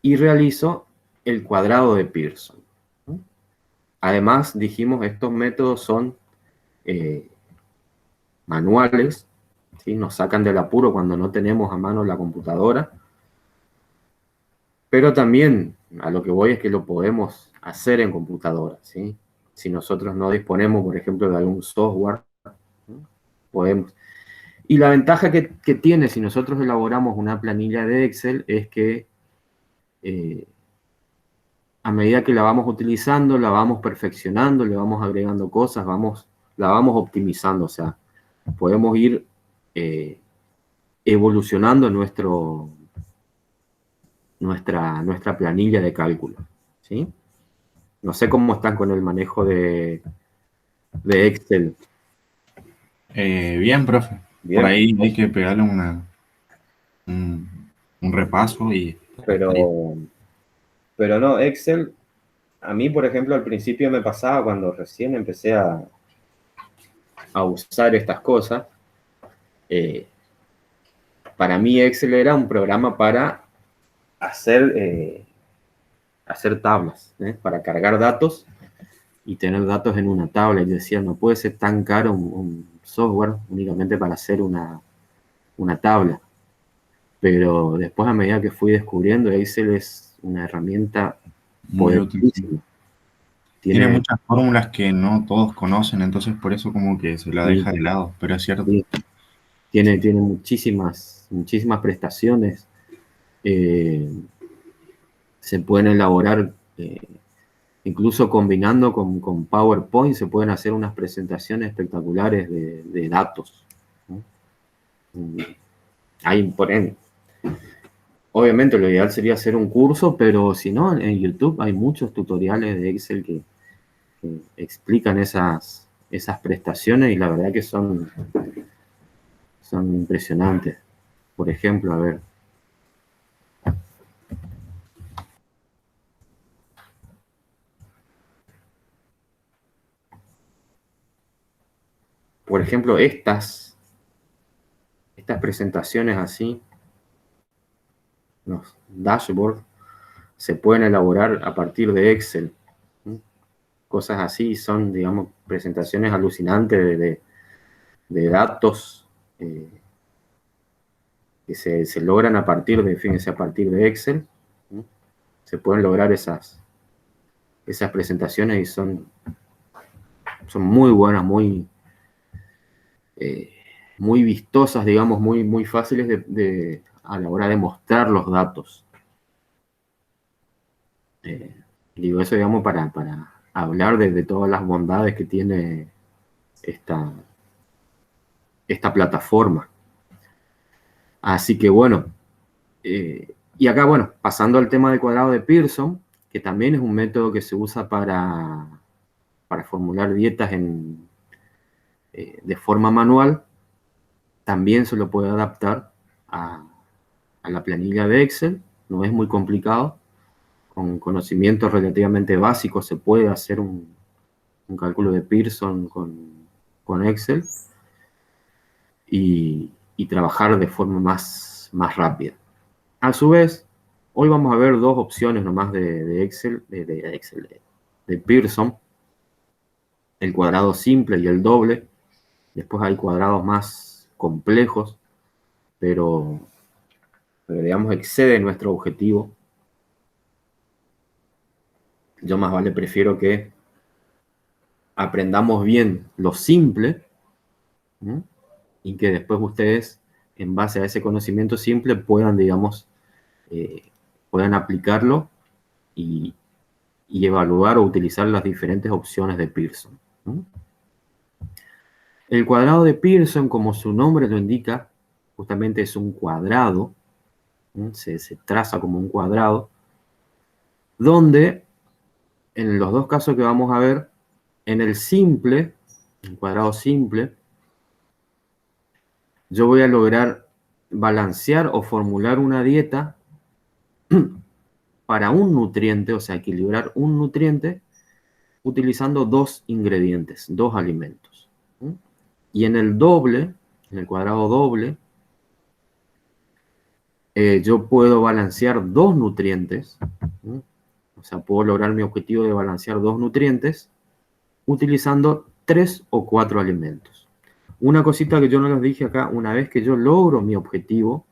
Y realizo el cuadrado de Pearson. Además, dijimos, estos métodos son manuales, ¿sí? Nos sacan del apuro cuando no tenemos a mano la computadora, pero también a lo que voy es que lo podemos hacer en computadora, ¿sí? Si nosotros no disponemos, por ejemplo, de algún software, ¿sí? Podemos. Y la ventaja que tiene si nosotros elaboramos una planilla de Excel es que a medida que la vamos utilizando, la vamos perfeccionando, le vamos agregando cosas, la vamos optimizando, o sea, podemos ir evolucionando nuestra planilla de cálculo, ¿sí? No sé cómo están con el manejo de Excel. Bien, profe. Bien. Por ahí hay que pegarle un repaso y... Pero no, Excel, a mí, por ejemplo, al principio me pasaba cuando recién empecé a usar estas cosas, para mí Excel era un programa para hacer tablas, para cargar datos y tener datos en una tabla. Y decía, no puede ser tan caro un software únicamente para hacer una tabla. pero después a medida que fui descubriendo, Excel es una herramienta Muy útil. poderosísima. Tiene muchas fórmulas que no todos conocen, entonces por eso como que se la Sí. deja de lado, pero es cierto. Sí, tiene muchísimas prestaciones. Se pueden elaborar, incluso combinando con PowerPoint, se pueden hacer unas presentaciones espectaculares de datos, ¿no? Obviamente lo ideal sería hacer un curso, pero si no, en YouTube hay muchos tutoriales de Excel que explican esas prestaciones y la verdad que son impresionantes. Por ejemplo, a ver. Por ejemplo, estas presentaciones así, los dashboards, se pueden elaborar a partir de Excel. Cosas así son, digamos, presentaciones alucinantes de datos que se logran a partir de, fíjense, a partir de Excel. Se pueden lograr esas presentaciones y son muy buenas, muy vistosas, digamos, muy fáciles a la hora de mostrar los datos. Digo eso, digamos, para hablar de todas las bondades que tiene esta plataforma. Así que bueno, y acá, bueno, pasando al tema del cuadrado de Pearson, que también es un método que se usa para formular dietas de forma manual, también se lo puede adaptar a la planilla de Excel, no es muy complicado. Con conocimientos relativamente básicos se puede hacer un cálculo de Pearson con Excel y trabajar de forma más rápida. A su vez, hoy vamos a ver dos opciones nomás de Excel, de Pearson, el cuadrado simple y el doble. Después hay cuadrados más complejos, pero digamos excede nuestro objetivo. Yo más vale prefiero que aprendamos bien lo simple, ¿no? Y que después ustedes, en base a ese conocimiento simple, puedan, digamos, puedan aplicarlo y evaluar o utilizar las diferentes opciones de Pearson, ¿no? El cuadrado de Pearson, como su nombre lo indica, justamente es un cuadrado, ¿no? Se traza como un cuadrado, donde en los dos casos que vamos a ver, en el simple, el cuadrado simple, yo voy a lograr balancear o formular una dieta para un nutriente, o sea, equilibrar un nutriente utilizando dos ingredientes, dos alimentos. Y en el doble, en el cuadrado doble, yo puedo balancear dos nutrientes, ¿no? O sea, puedo lograr mi objetivo de balancear dos nutrientes utilizando 3 o 4 alimentos. Una cosita que yo no les dije acá, una vez que yo logro mi objetivo,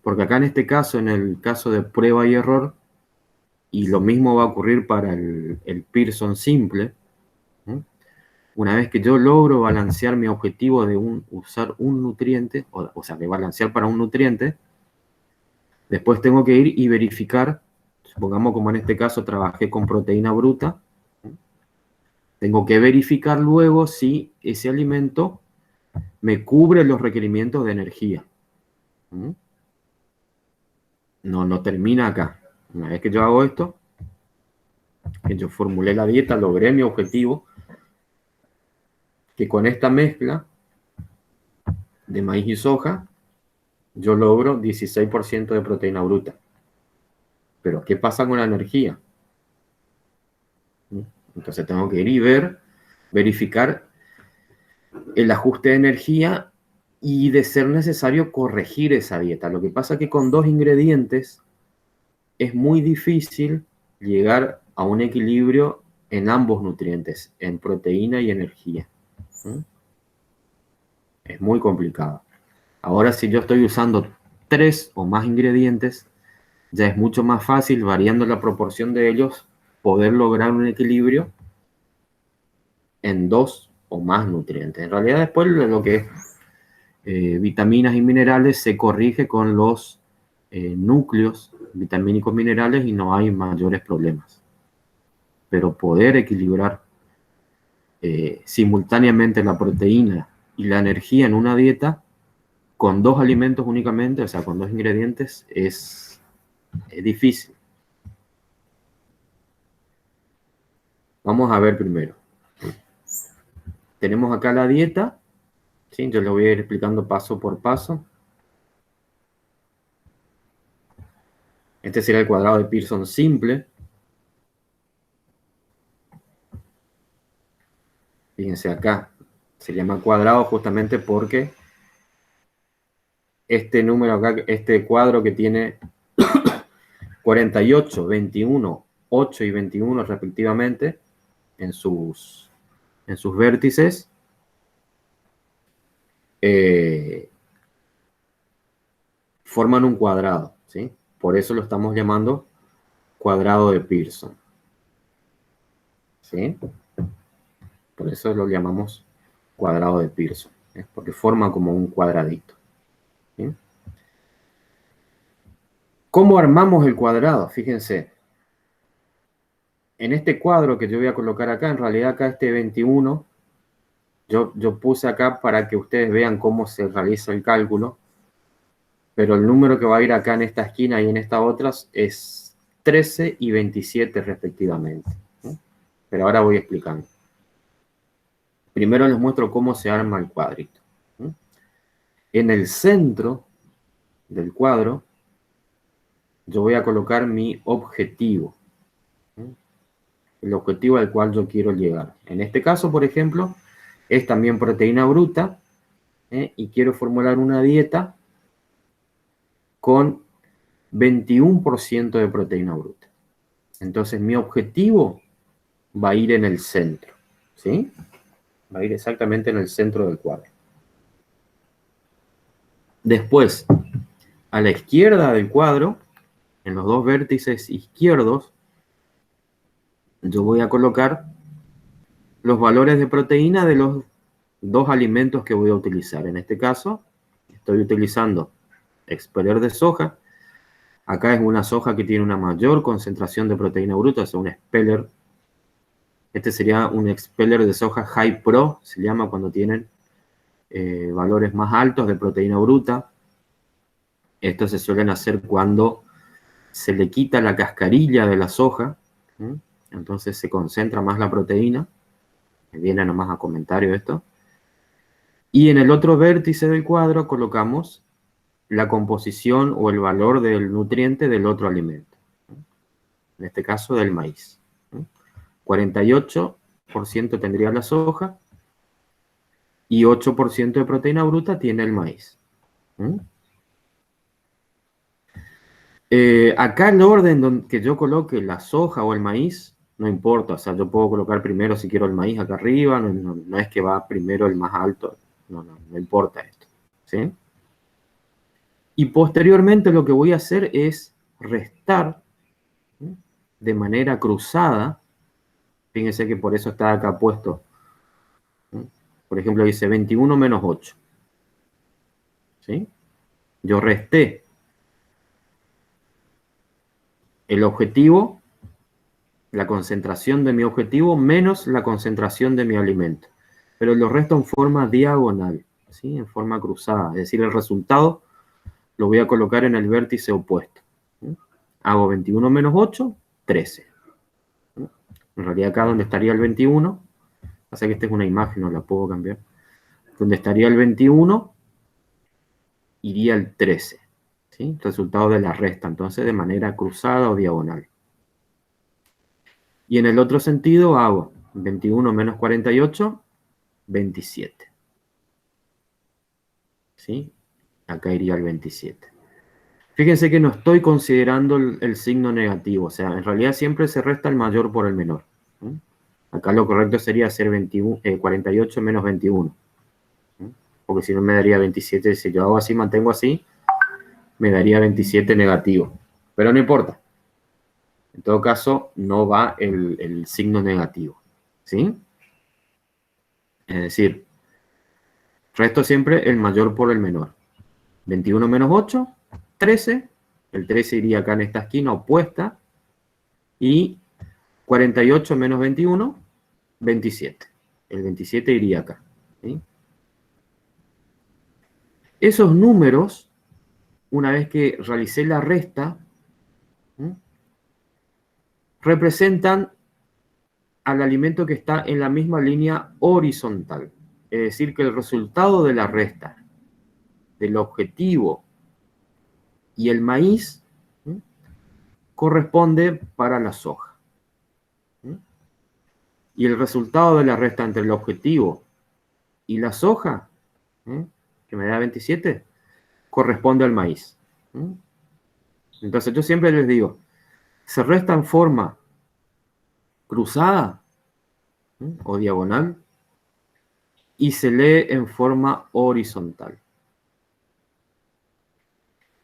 porque acá en este caso, en el caso de prueba y error, y lo mismo va a ocurrir para el Pearson simple, ¿no? Una vez que yo logro balancear mi objetivo de usar un nutriente, o sea, de balancear para un nutriente, después tengo que ir y verificar, supongamos como en este caso trabajé con proteína bruta, tengo que verificar luego si ese alimento me cubre los requerimientos de energía. No termina acá. Una vez que yo hago esto, que yo formulé la dieta, logré mi objetivo, que con esta mezcla de maíz y soja, yo logro 16% de proteína bruta. Pero ¿qué pasa con la energía? Entonces tengo que ir y verificar el ajuste de energía y, de ser necesario, corregir esa dieta. Lo que pasa es que con dos ingredientes es muy difícil llegar a un equilibrio en ambos nutrientes, en proteína y energía. Es muy complicado. Ahora, si yo estoy usando 3 o más ingredientes, ya es mucho más fácil, variando la proporción de ellos, poder lograr un equilibrio en 2 o más nutrientes. En realidad, después lo que es vitaminas y minerales se corrige con los núcleos vitamínicos minerales y no hay mayores problemas. Pero poder equilibrar simultáneamente la proteína y la energía en una dieta con 2 alimentos únicamente, o sea, con 2 ingredientes, es difícil. Vamos a ver primero. Tenemos acá la dieta, ¿sí? Yo lo voy a ir explicando paso por paso. Este sería el cuadrado de Pearson simple. Fíjense acá, se llama cuadrado justamente porque este número acá, este cuadro que tiene 48, 21, 8 y 21 respectivamente en sus vértices, forman un cuadrado, ¿sí? Por eso lo estamos llamando cuadrado de Pearson, ¿sí? Por eso lo llamamos cuadrado de Pearson, ¿sí? Porque forma como un cuadradito, ¿sí? ¿Cómo armamos el cuadrado? Fíjense, en este cuadro que yo voy a colocar acá, en realidad acá este 21, yo puse acá para que ustedes vean cómo se realiza el cálculo, pero el número que va a ir acá en esta esquina y en esta otra es 13 y 27 respectivamente, ¿sí? Pero ahora voy explicando. Primero les muestro cómo se arma el cuadrito, ¿sí? En el centro del cuadro yo voy a colocar mi objetivo, ¿sí? El objetivo al cual yo quiero llegar. En este caso, por ejemplo, es también proteína bruta, y quiero formular una dieta con 21% de proteína bruta. Entonces mi objetivo va a ir en el centro, ¿sí? Va a ir exactamente en el centro del cuadro. Después, a la izquierda del cuadro, en los 2 vértices izquierdos, yo voy a colocar los valores de proteína de los 2 alimentos que voy a utilizar. En este caso, estoy utilizando expeller de soja. Acá es una soja que tiene una mayor concentración de proteína bruta, o sea, un expeller. Este sería un expeller de soja High Pro, se llama cuando tienen valores más altos de proteína bruta. Estos se suelen hacer cuando se le quita la cascarilla de la soja, ¿sí? Entonces se concentra más la proteína. Me viene nomás a comentario esto. Y en el otro vértice del cuadro colocamos la composición o el valor del nutriente del otro alimento, ¿sí? En este caso del maíz, ¿sí? 48% tendría la soja y 8% de proteína bruta tiene el maíz, ¿sí? Acá el orden que yo coloque la soja o el maíz, no importa, o sea, yo puedo colocar primero si quiero el maíz acá arriba, no es que va primero el más alto, no importa esto, ¿sí? Y posteriormente lo que voy a hacer es restar, ¿sí?, de manera cruzada. Fíjense que por eso está acá puesto, ¿sí? Por ejemplo, dice 21 menos 8, ¿sí? Yo resté el objetivo, la concentración de mi objetivo menos la concentración de mi alimento, pero lo resto en forma diagonal, ¿sí?, en forma cruzada, es decir, el resultado lo voy a colocar en el vértice opuesto, ¿sí? Hago 21 menos 8, 13. ¿Sí? En realidad acá donde estaría el 21, pasa que esta es una imagen, no la puedo cambiar, donde estaría el 21 iría el 13, ¿sí? Resultado de la resta, entonces de manera cruzada o diagonal. Y en el otro sentido hago 21 menos 48, 27. ¿Sí? Acá iría el 27. Fíjense que no estoy considerando el signo negativo, o sea, en realidad siempre se resta el mayor por el menor, ¿sí? Acá lo correcto sería hacer 48 menos 21, ¿sí? porque si no me daría 27, si yo hago así, mantengo así, me daría 27 negativo. Pero no importa. En todo caso, no va el signo negativo. ¿Sí? Es decir, resto siempre el mayor por el menor. 21 menos 8, 13. El 13 iría acá en esta esquina opuesta. Y 48 menos 21, 27. El 27 iría acá. ¿Sí? Esos números, una vez que realicé la resta, ¿sí?, representan al alimento que está en la misma línea horizontal. Es decir, que el resultado de la resta del objetivo y el maíz, ¿sí?, corresponde para la soja. ¿Sí? Y el resultado de la resta entre el objetivo y la soja, ¿sí?, que me da 27, corresponde al maíz. ¿Sí? Entonces yo siempre les digo, se resta en forma cruzada, ¿sí?, o diagonal, y se lee en forma horizontal.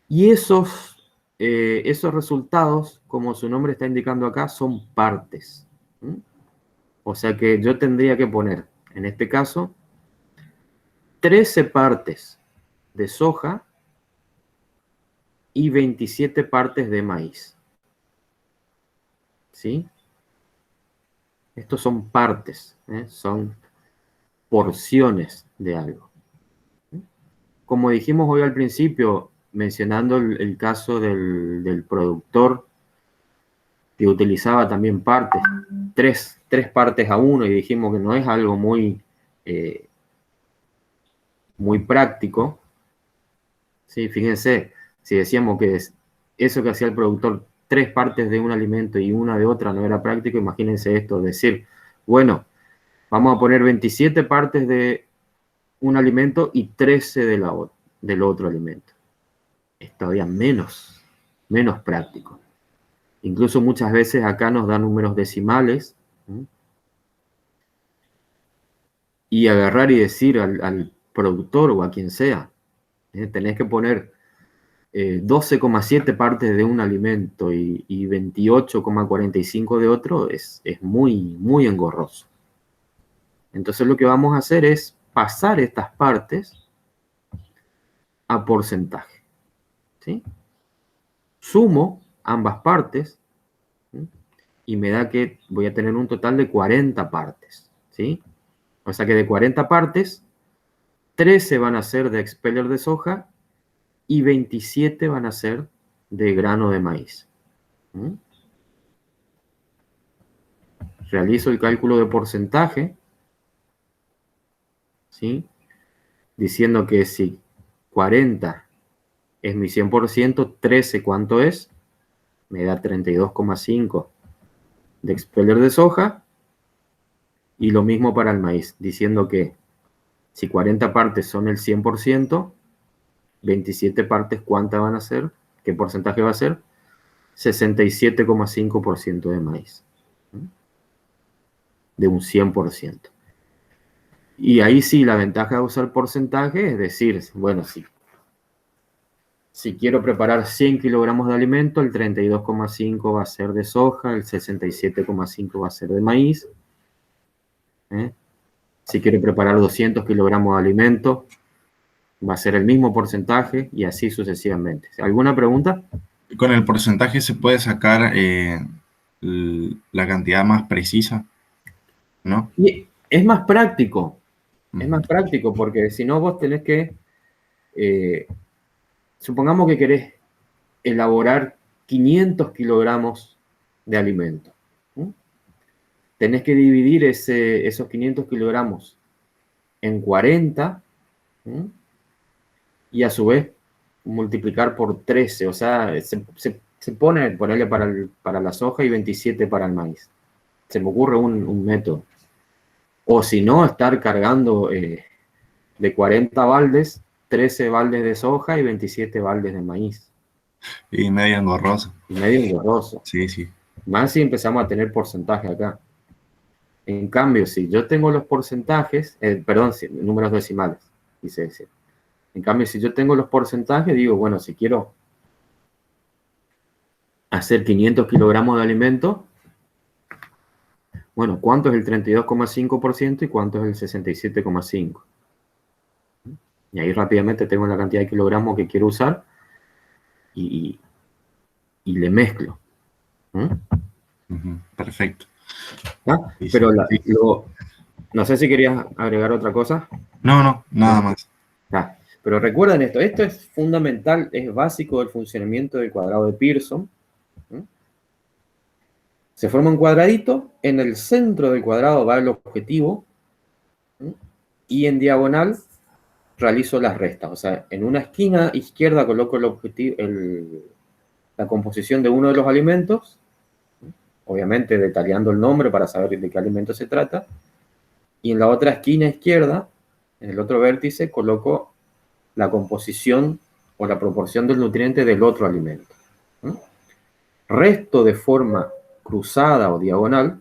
Y esos resultados, como su nombre está indicando acá, son partes. ¿Sí? O sea que yo tendría que poner, en este caso, 13 partes de soja y 27 partes de maíz. ¿Sí? Estos son partes, son porciones de algo. Como dijimos hoy al principio, mencionando el caso del productor que utilizaba también partes, tres partes a uno, y dijimos que no es algo muy práctico. ¿Sí? Fíjense, si decíamos que eso que hacía el productor, 3 partes de un alimento y una de otra, no era práctico, imagínense esto, decir, bueno, vamos a poner 27 partes de un alimento y 13 del otro alimento. Es todavía menos práctico. Incluso muchas veces acá nos dan números decimales, ¿sí?, y agarrar y decir al productor o a quien sea, tenés que poner 12,7 partes de un alimento y 28,45 de otro, es muy engorroso. Entonces lo que vamos a hacer es pasar estas partes a porcentaje. ¿Sí? Sumo ambas partes, ¿sí?, y me da que voy a tener un total de 40 partes. ¿Sí? O sea que de 40 partes, 13 van a ser de expeller de soja y 27 van a ser de grano de maíz. ¿Mm? Realizo el cálculo de porcentaje, ¿sí?, diciendo que si 40 es mi 100%, 13 ¿cuánto es? Me da 32,5 de expeller de soja, y lo mismo para el maíz, diciendo que si 40 partes son el 100%, 27 partes, ¿cuántas van a ser? ¿Qué porcentaje va a ser? 67,5% de maíz. De un 100%. Y ahí sí, la ventaja de usar porcentaje es decir, bueno, si quiero preparar 100 kilogramos de alimento, el 32,5 va a ser de soja, el 67,5 va a ser de maíz. Si quiero preparar 200 kilogramos de alimento, va a ser el mismo porcentaje, y así sucesivamente. ¿Alguna pregunta? Con el porcentaje se puede sacar la cantidad más precisa, ¿no? Y es más práctico. Es más práctico porque si no vos tenés que, supongamos que querés elaborar 500 kilogramos de alimento. Tenés que dividir esos 500 kilogramos en 40, y a su vez multiplicar por 13. O sea, se ponerle para la soja y 27 para el maíz. Se me ocurre un método. O si no, estar cargando de 40 baldes, 13 baldes de soja y 27 baldes de maíz. Y medio engorroso. Y medio engorroso. Sí, sí. Más si empezamos a tener porcentaje acá. En cambio, si yo tengo los porcentajes, números decimales, quise decir. En cambio, si yo tengo los porcentajes, digo, bueno, si quiero hacer 500 kilogramos de alimento, bueno, ¿cuánto es el 32,5% y cuánto es el 67,5%? Y ahí rápidamente tengo la cantidad de kilogramos que quiero usar y le mezclo. Perfecto. ¿Ah? Sí, Pero sí. no sé si querías agregar otra cosa. No, nada más. Ah, pero recuerden esto es fundamental, es básico del funcionamiento del cuadrado de Pearson. Se forma un cuadradito, en el centro del cuadrado va el objetivo y en diagonal realizo las restas. O sea, en una esquina izquierda coloco el objetivo, la composición de uno de los alimentos, obviamente detallando el nombre para saber de qué alimento se trata, y en la otra esquina izquierda, en el otro vértice, coloco la composición o la proporción del nutriente del otro alimento. Resto de forma cruzada o diagonal,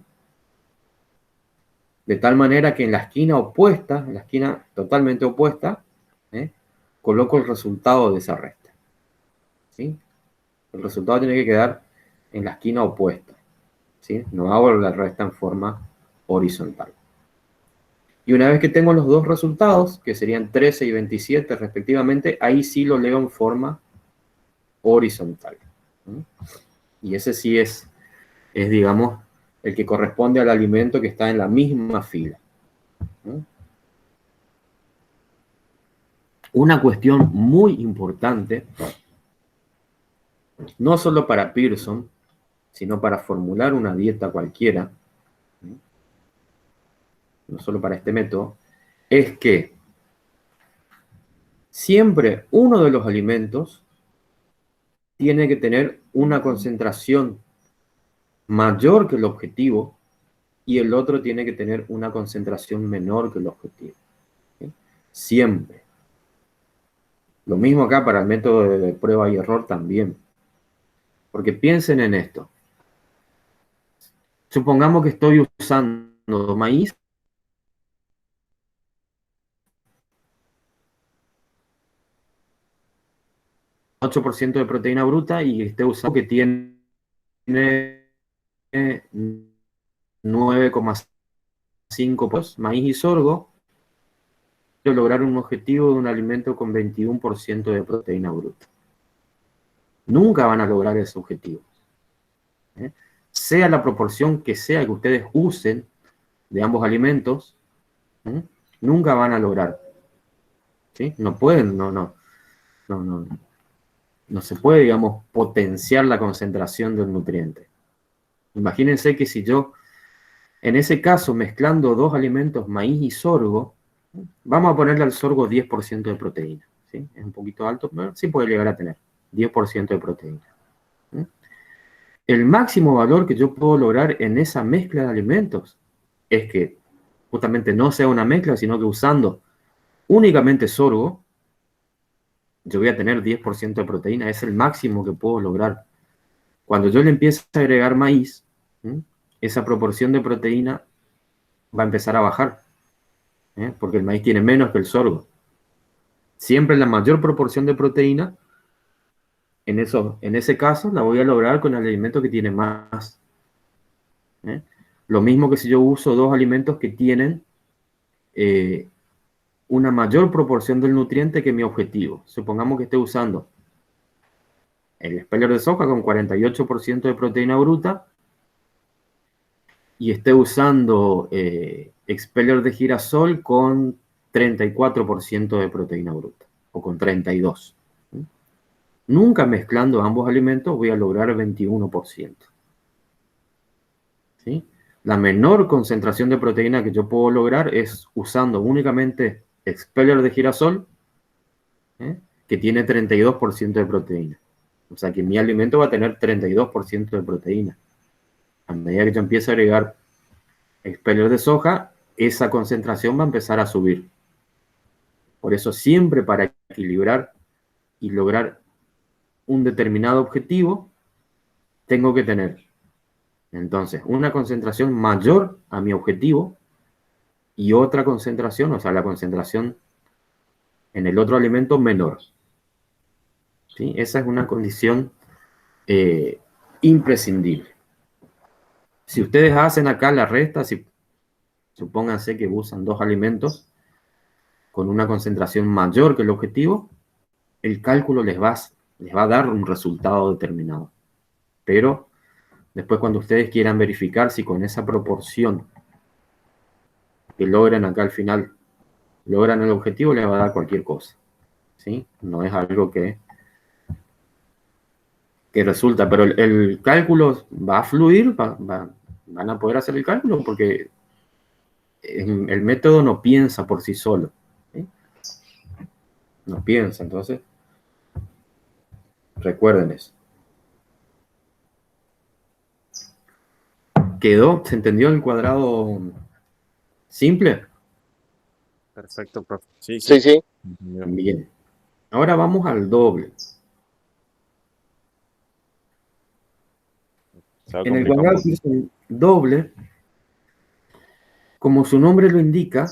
de tal manera que en la esquina opuesta, en la esquina totalmente opuesta, coloco el resultado de esa resta. ¿Sí? El resultado tiene que quedar en la esquina opuesta. ¿Sí? No hago la resta en forma horizontal. Y una vez que tengo los dos resultados, que serían 13 y 27 respectivamente, ahí sí lo leo en forma horizontal. Y ese sí es, digamos, el que corresponde al alimento que está en la misma fila. Una cuestión muy importante, no solo para Pearson, sino para formular una dieta cualquiera, no solo para este método, es que siempre uno de los alimentos tiene que tener una concentración mayor que el objetivo y el otro tiene que tener una concentración menor que el objetivo. ¿Sí? Siempre. Lo mismo acá para el método de prueba y error también. Porque piensen en esto. Supongamos que estoy usando maíz, 8% de proteína bruta y esté usando que tiene 9,5% maíz y sorgo, quiero lograr un objetivo de un alimento con 21% de proteína bruta. Nunca van a lograr ese objetivo. Sea la proporción que sea que ustedes usen de ambos alimentos, nunca van a lograr. ¿Sí? No pueden, no se puede, digamos, potenciar la concentración del nutriente. Imagínense que si yo, en ese caso, mezclando dos alimentos, maíz y sorgo, vamos a ponerle al sorgo 10% de proteína. ¿Sí? Es un poquito alto, pero sí puede llegar a tener 10% de proteína. El máximo valor que yo puedo lograr en esa mezcla de alimentos es que justamente no sea una mezcla, sino que usando únicamente sorgo, yo voy a tener 10% de proteína. Es el máximo que puedo lograr. Cuando yo le empiezo a agregar maíz, esa proporción de proteína va a empezar a bajar, porque el maíz tiene menos que el sorgo. Siempre la mayor proporción de proteína, en ese caso, la voy a lograr con el alimento que tiene más. Lo mismo que si yo uso dos alimentos que tienen una mayor proporción del nutriente que mi objetivo. Supongamos que esté usando el speller de soja con 48% de proteína bruta y esté usando expeller de girasol con 34% de proteína bruta o con 32%. Nunca mezclando ambos alimentos voy a lograr 21%. ¿Sí? La menor concentración de proteína que yo puedo lograr es usando únicamente expeller de girasol, que tiene 32% de proteína. O sea que mi alimento va a tener 32% de proteína. A medida que yo empiece a agregar expeller de soja, esa concentración va a empezar a subir. Por eso siempre para equilibrar y lograr un determinado objetivo, tengo que tener entonces una concentración mayor a mi objetivo y otra concentración, o sea, la concentración en el otro alimento menor. ¿Sí? Esa es una condición imprescindible. Si ustedes hacen acá la resta, supónganse que usan 2 alimentos con una concentración mayor que el objetivo, el cálculo les va a dar un resultado determinado. Pero después, cuando ustedes quieran verificar si con esa proporción que logran acá al final, logran el objetivo, les va a dar cualquier cosa. ¿Sí? No es algo que resulta, pero el cálculo va a fluir, van a poder hacer el cálculo porque el método no piensa por sí solo. ¿Sí? No piensa, entonces recuerden eso. ¿Quedó? ¿Se entendió el cuadrado simple? Perfecto, profe. Sí, Sí, sí. sí. Bien. Ahora vamos al doble. Se va a En el complicar un cuadrado poquito. doble, como su nombre lo indica,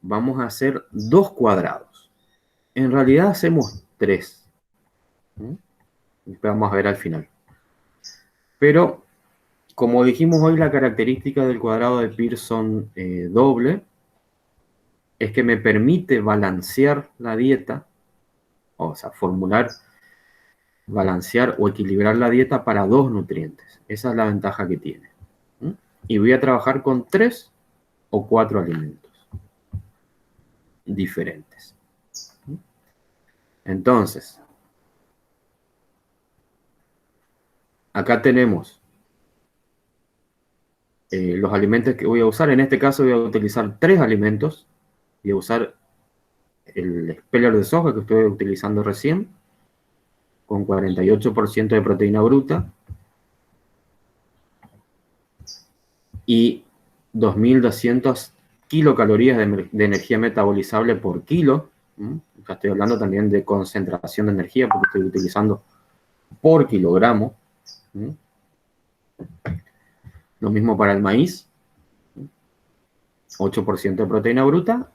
vamos a hacer 2 cuadrados. En realidad hacemos 3. Después vamos a ver al final. Pero, como dijimos hoy, la característica del cuadrado de Pearson doble es que me permite balancear la dieta, o sea, balancear o equilibrar la dieta para 2 nutrientes. Esa es la ventaja que tiene. Y voy a trabajar con 3 o 4 alimentos diferentes. Entonces, acá tenemos los alimentos que voy a usar. En este caso voy a utilizar 3 alimentos. Voy a usar el speller de soja que estoy utilizando recién, con 48% de proteína bruta y 2.200 kilocalorías de energía metabolizable por kilo. Ya estoy hablando también de concentración de energía porque estoy utilizando por kilogramo. Lo mismo para el maíz, 8% de proteína bruta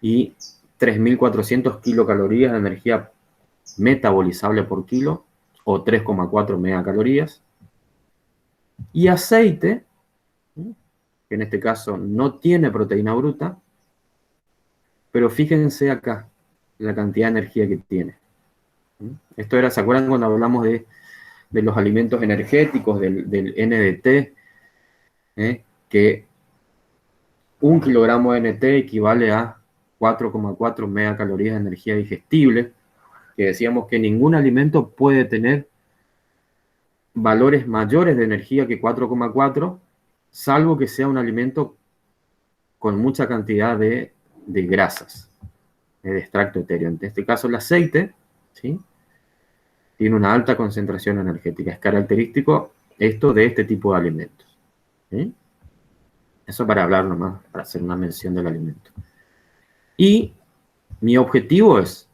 y 3.400 kilocalorías de energía metabolizable por kilo, o 3,4 megacalorías. Y aceite, que en este caso no tiene proteína bruta, pero fíjense acá la cantidad de energía que tiene. Esto era, ¿se acuerdan cuando hablamos de los alimentos energéticos, del NDT? Que 1 kilogramo de NT equivale a 4,4 megacalorías de energía digestible, que decíamos que ningún alimento puede tener valores mayores de energía que 4,4, salvo que sea un alimento con mucha cantidad de grasas, de extracto etéreo. En este caso el aceite, ¿sí?, tiene una alta concentración energética. Es característico esto de este tipo de alimentos. ¿Sí? Eso para hablar nomás, para hacer una mención del alimento. Y mi objetivo es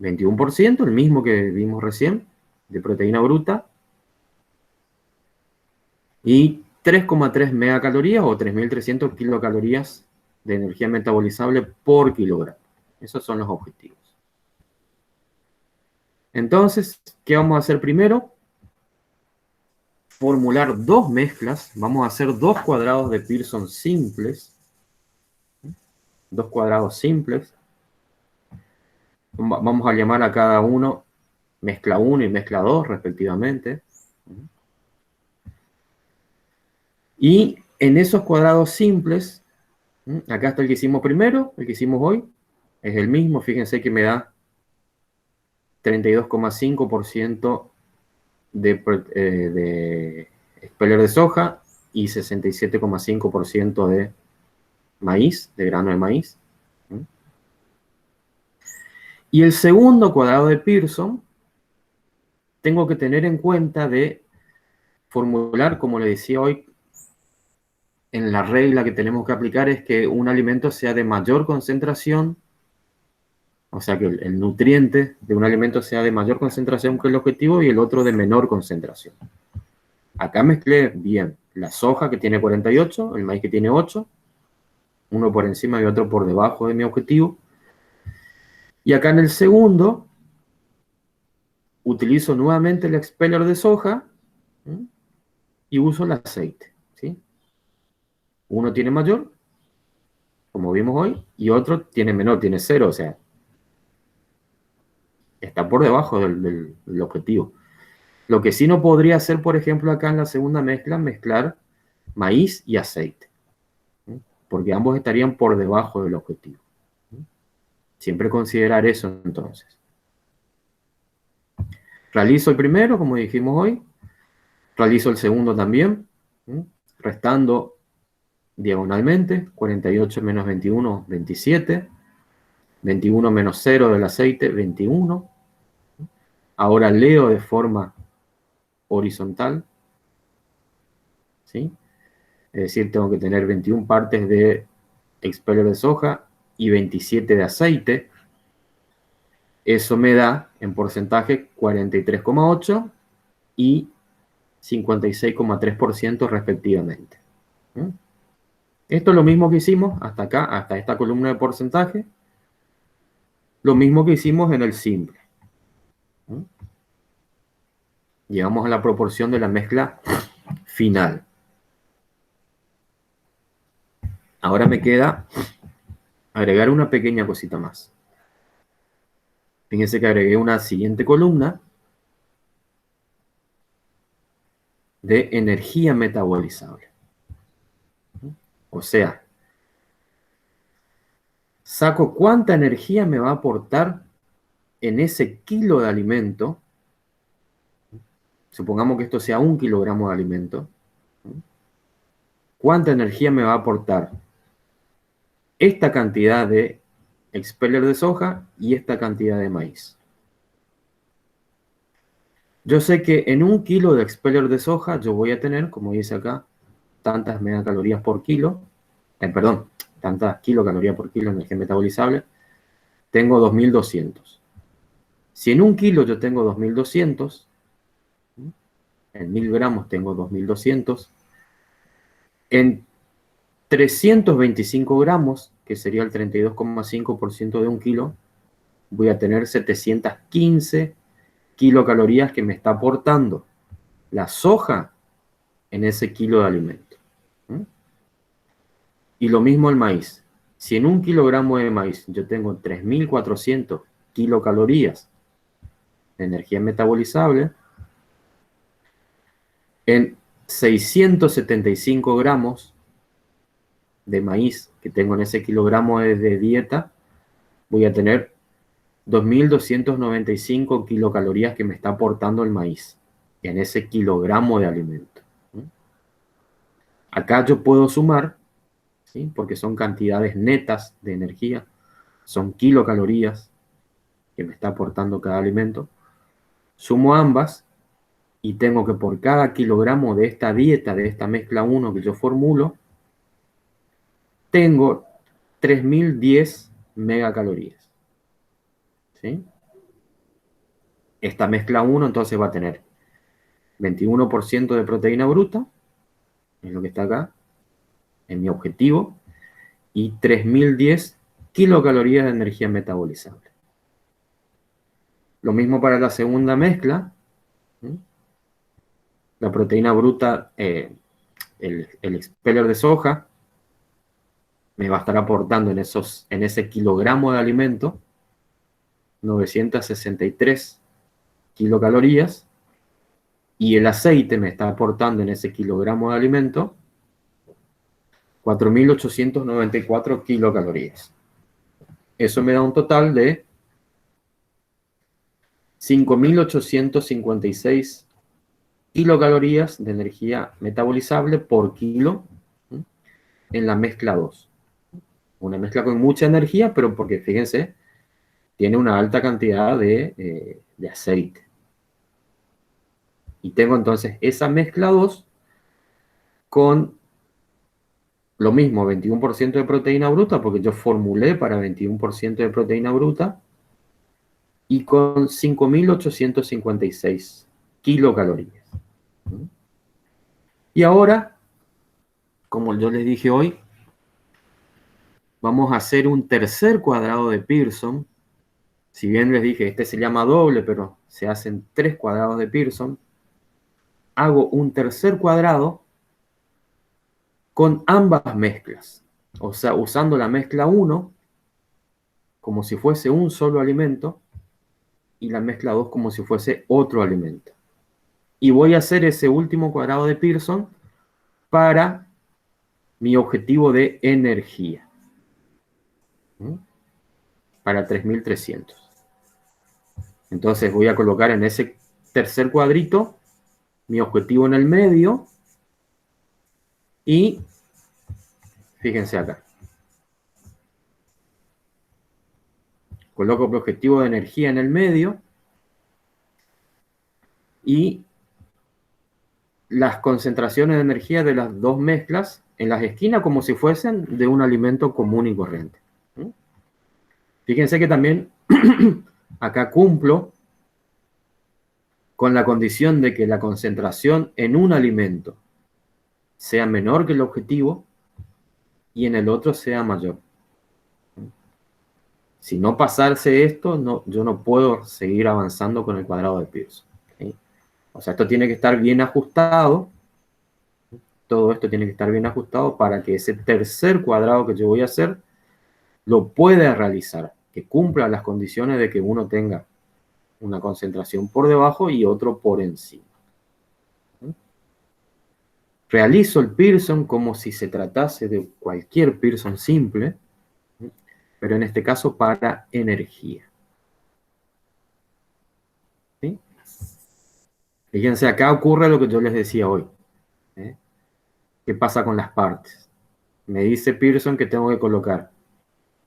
21%, el mismo que vimos recién, de proteína bruta, y 3,3 megacalorías o 3.300 kilocalorías de energía metabolizable por kilogramo. Esos son los objetivos. Entonces, ¿qué vamos a hacer primero? Formular 2 mezclas. Vamos a hacer 2 cuadrados de Pearson simples. 2 cuadrados simples. Vamos a llamar a cada uno mezcla 1 y mezcla 2 respectivamente. Y en esos cuadrados simples, acá está el que hicimos primero, el que hicimos hoy, es el mismo. Fíjense que me da 32,5% de speller de soja y 67,5% de maíz, de grano de maíz. Y el segundo cuadrado de Pearson, tengo que tener en cuenta de formular, como le decía hoy, en la regla que tenemos que aplicar es que un alimento sea de mayor concentración, o sea que el nutriente de un alimento sea de mayor concentración que el objetivo y el otro de menor concentración. Acá mezclé bien la soja que tiene 48, el maíz que tiene 8, uno por encima y otro por debajo de mi objetivo. Y acá en el segundo, utilizo nuevamente el expeller de soja, ¿sí? Y uso el aceite, ¿sí? Uno tiene mayor, como vimos hoy, y otro tiene menor, tiene 0, o sea, está por debajo del objetivo. Lo que sí no podría hacer, por ejemplo, acá en la segunda mezcla, mezclar maíz y aceite, ¿sí? Porque ambos estarían por debajo del objetivo. Siempre considerar eso entonces. Realizo el primero, como dijimos hoy. Realizo el segundo también, ¿sí? Restando diagonalmente. 48 menos 21, 27. 21 menos 0 del aceite, 21. Ahora leo de forma horizontal, ¿sí? Es decir, tengo que tener 21 partes de expeller de soja y 27 de aceite. Eso me da en porcentaje 43,8 y 56,3% respectivamente. ¿Mm? Esto es lo mismo que hicimos hasta acá, hasta esta columna de porcentaje. Lo mismo que hicimos en el simple. ¿Mm? Llegamos a la proporción de la mezcla final. Ahora me queda agregar una pequeña cosita más. Fíjense que agregué una siguiente columna de energía metabolizable. O sea, saco cuánta energía me va a aportar en ese kilo de alimento. Supongamos que esto sea 1 kilogramo de alimento. ¿Cuánta energía me va a aportar esta cantidad de expeller de soja y esta cantidad de maíz? Yo sé que en 1 kilo de expeller de soja yo voy a tener, como dice acá, tantas megacalorías por kilo, perdón, tantas kilocalorías por kilo de energía metabolizable, tengo 2200. Si en 1 kilo yo tengo 2200, en 1000 gramos tengo 2200, en 325 gramos, que sería el 32,5% de 1 kilo, voy a tener 715 kilocalorías que me está aportando la soja en ese kilo de alimento. Y lo mismo el maíz. Si en 1 kilogramo de maíz yo tengo 3400 kilocalorías de energía metabolizable, en 675 gramos de maíz que tengo en ese kilogramo de dieta, voy a tener 2295 kilocalorías que me está aportando el maíz en ese kilogramo de alimento. Acá yo puedo sumar, ¿sí? Porque son cantidades netas de energía, son kilocalorías que me está aportando cada alimento. Sumo ambas y tengo que por cada kilogramo de esta dieta, de esta mezcla 1 que yo formulo, tengo 3010 megacalorías. ¿Sí? Esta mezcla 1 entonces va a tener 21% de proteína bruta, es lo que está acá, en mi objetivo, y 3010 kilocalorías de energía metabolizable. Lo mismo para la segunda mezcla. ¿Sí? La proteína bruta, el expeller de soja, me va a estar aportando en ese kilogramo de alimento 963 kilocalorías, y el aceite me está aportando en ese kilogramo de alimento 4894 kilocalorías. Eso me da un total de 5856 kilocalorías de energía metabolizable por kilo en la mezcla 2. Una mezcla con mucha energía, pero porque, fíjense, tiene una alta cantidad de aceite. Y tengo entonces esa mezcla 2 con lo mismo, 21% de proteína bruta, porque yo formulé para 21% de proteína bruta, y con 5856 kilocalorías. Y ahora, como yo les dije hoy, vamos a hacer un tercer cuadrado de Pearson Si bien les dije, este se llama doble, pero se hacen 3 cuadrados de Pearson, hago un tercer cuadrado con ambas mezclas. O sea, usando la mezcla 1 como si fuese un solo alimento y la mezcla 2 como si fuese otro alimento. Y voy a hacer ese último cuadrado de Pearson para mi objetivo de energía. Para 3300. Entonces voy a colocar en ese tercer cuadrito mi objetivo en el medio y fíjense acá. Coloco mi objetivo de energía en el medio y las concentraciones de energía de las dos mezclas en las esquinas como si fuesen de un alimento común y corriente. Fíjense que también acá cumplo con la condición de que la concentración en un alimento sea menor que el objetivo y en el otro sea mayor. Si no pasarse esto, yo no puedo seguir avanzando con el cuadrado de Pearson. ¿Sí? O sea, esto tiene que estar bien ajustado. Todo esto tiene que estar bien ajustado para que ese tercer cuadrado que yo voy a hacer lo pueda realizar, que cumpla las condiciones de que uno tenga una concentración por debajo y otro por encima. Realizo el Pearson como si se tratase de cualquier Pearson simple, pero en este caso para energía. ¿Sí? Fíjense, acá ocurre lo que yo les decía hoy. ¿Qué pasa con las partes? Me dice Pearson que tengo que colocar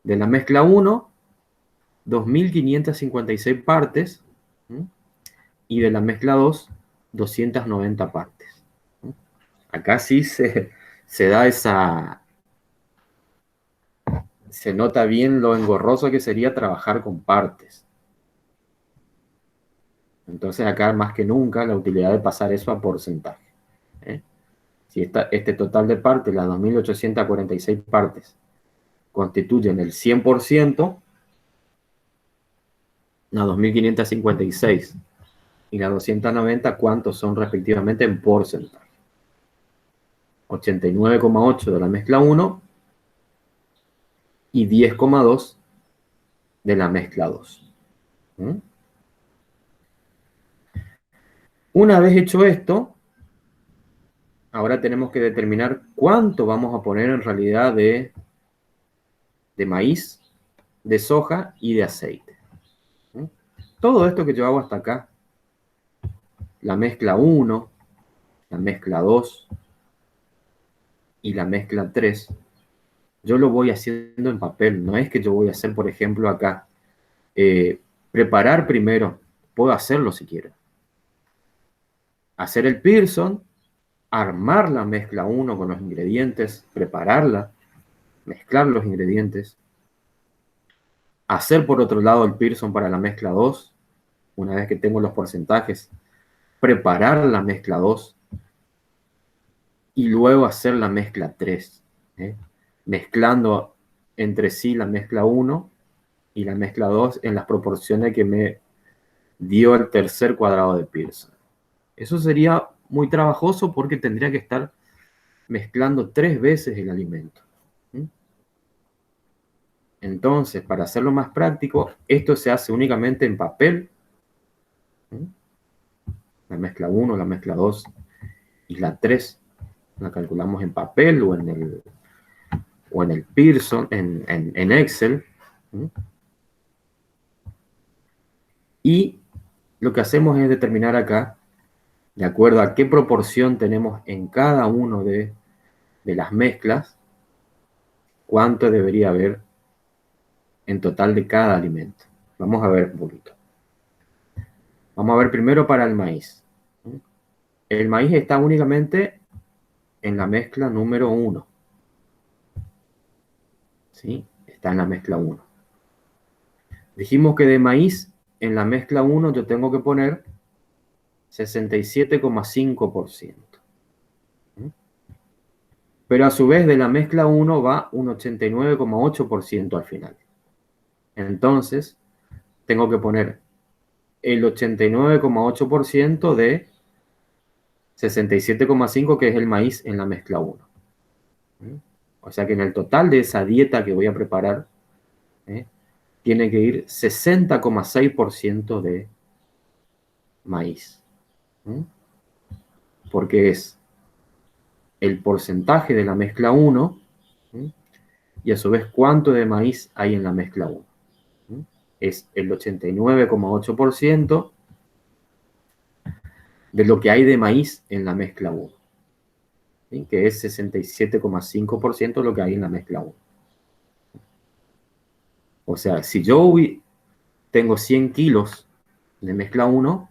de la mezcla 1, 2556 partes, y de la mezcla 2, 290 partes. Acá sí se da esa... Se nota bien lo engorroso que sería trabajar con partes. Entonces acá más que nunca la utilidad de pasar eso a porcentaje. Si este total de partes, las 2846 partes, constituyen el 100%, las 2556 y las 290, ¿cuántos son respectivamente en porcentaje? 89,8 de la mezcla 1 y 10,2 de la mezcla 2. Una vez hecho esto, ahora tenemos que determinar cuánto vamos a poner en realidad de maíz, de soja y de aceite. Todo esto que yo hago hasta acá, la mezcla 1, la mezcla 2 y la mezcla 3, yo lo voy haciendo en papel. No es que yo voy a hacer, por ejemplo, acá, preparar primero. Puedo hacerlo si quiero. Hacer el Pearson, armar la mezcla 1 con los ingredientes, prepararla, mezclar los ingredientes, hacer por otro lado el Pearson para la mezcla 2, una vez que tengo los porcentajes, preparar la mezcla 2 y luego hacer la mezcla 3, mezclando entre sí la mezcla 1 y la mezcla 2 en las proporciones que me dio el tercer cuadrado de Pearson. Eso sería muy trabajoso porque tendría que estar mezclando 3 veces el alimento. Entonces, para hacerlo más práctico, esto se hace únicamente en papel. La mezcla 1, la mezcla 2 y la 3 la calculamos en papel o en el Pearson, en Excel. Y lo que hacemos es determinar acá, de acuerdo a qué proporción tenemos en cada uno de las mezclas, cuánto debería haber en total de cada alimento. Vamos a ver un poquito. Vamos a ver primero para el maíz. El maíz está únicamente en la mezcla número 1. ¿Sí? Está en la mezcla 1. Dijimos que de maíz en la mezcla 1 yo tengo que poner 67,5%. Pero a su vez de la mezcla 1 va un 89,8% al final. Entonces, tengo que poner el 89,8% de 67,5, que es el maíz en la mezcla 1. O sea que en el total de esa dieta que voy a preparar, tiene que ir 60,6% de maíz. Porque es el porcentaje de la mezcla 1 y a su vez cuánto de maíz hay en la mezcla 1. Es el 89,8% de lo que hay de maíz en la mezcla 1, ¿sí? Que es 67,5% lo que hay en la mezcla 1. O sea, si yo tengo 100 kilos de mezcla 1,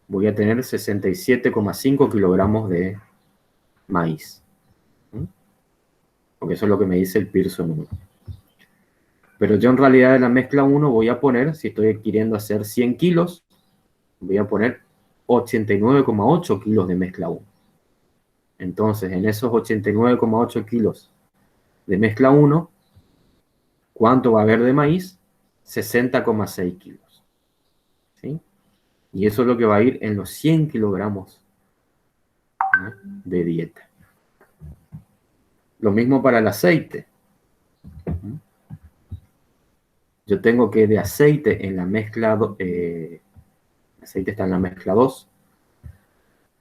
voy a tener 67,5 kilogramos de maíz. Porque eso es lo que me dice el Pearson 1. Pero yo en realidad en la mezcla 1 voy a poner, si estoy queriendo hacer 100 kilos, voy a poner 89,8 kilos de mezcla 1. Entonces, en esos 89,8 kilos de mezcla 1, ¿cuánto va a haber de maíz? 60,6 kilos. ¿Sí? Y eso es lo que va a ir en los 100 kilogramos, ¿no?, de dieta. Lo mismo para el aceite. Yo tengo que de aceite en la mezcla, aceite está en la mezcla 2,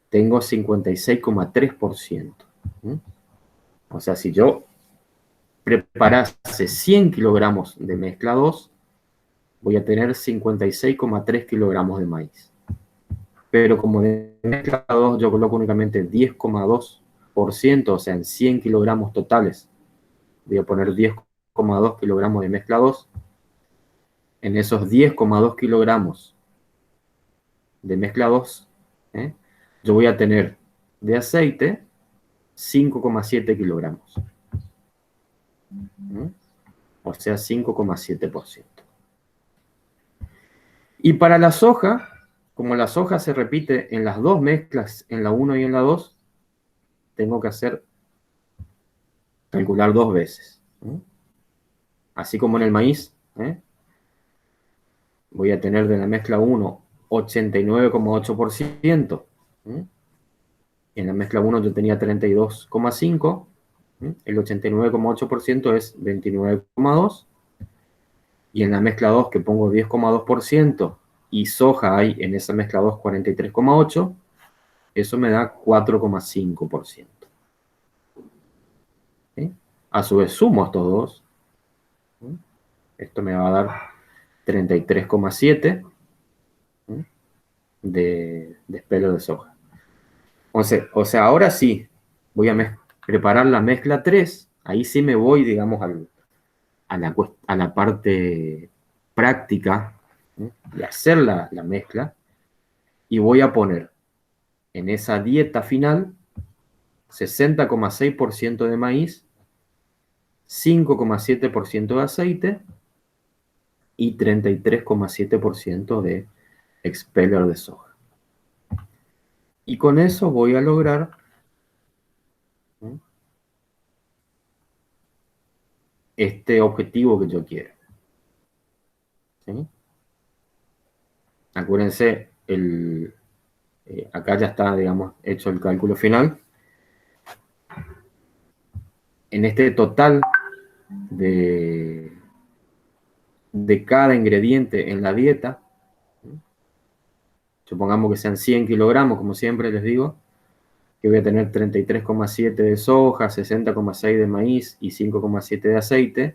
tengo 56,3%. O sea, si yo preparase 100 kilogramos de mezcla 2, voy a tener 56,3 kilogramos de maíz. Pero como de mezcla 2 yo coloco únicamente 10,2%, o sea, en 100 kilogramos totales, voy a poner 10,2 kilogramos de mezcla 2. En esos 10,2 kilogramos de mezcla 2, yo voy a tener de aceite 5,7 kilogramos. O sea, 5,7%. Y para la soja, como la soja se repite en las dos mezclas, en la 1 y en la 2, tengo que calcular dos veces. Así como en el maíz, voy a tener de la mezcla 1 89,8%. En la mezcla 1 yo tenía 32,5%. El 89,8% es 29,2%. Y en la mezcla 2, que pongo 10,2%, y soja hay en esa mezcla 2 43,8%, eso me da 4,5%. ¿Sí? A su vez sumo estos dos. Esto me va a dar 33,7% de espelo de soja. O sea, ahora sí, voy a preparar la mezcla 3. Ahí sí me voy, digamos, a la parte práctica, de hacer la mezcla, y voy a poner en esa dieta final 60,6% de maíz, 5,7% de aceite y 33,7% de expeller de soja. Y con eso voy a lograr este objetivo que yo quiero. ¿Sí? Acuérdense, acá ya está, digamos, hecho el cálculo final. En este total de cada ingrediente en la dieta, supongamos que sean 100 kilogramos, como siempre les digo, que voy a tener 33,7 de soja, 60,6 de maíz y 5,7 de aceite.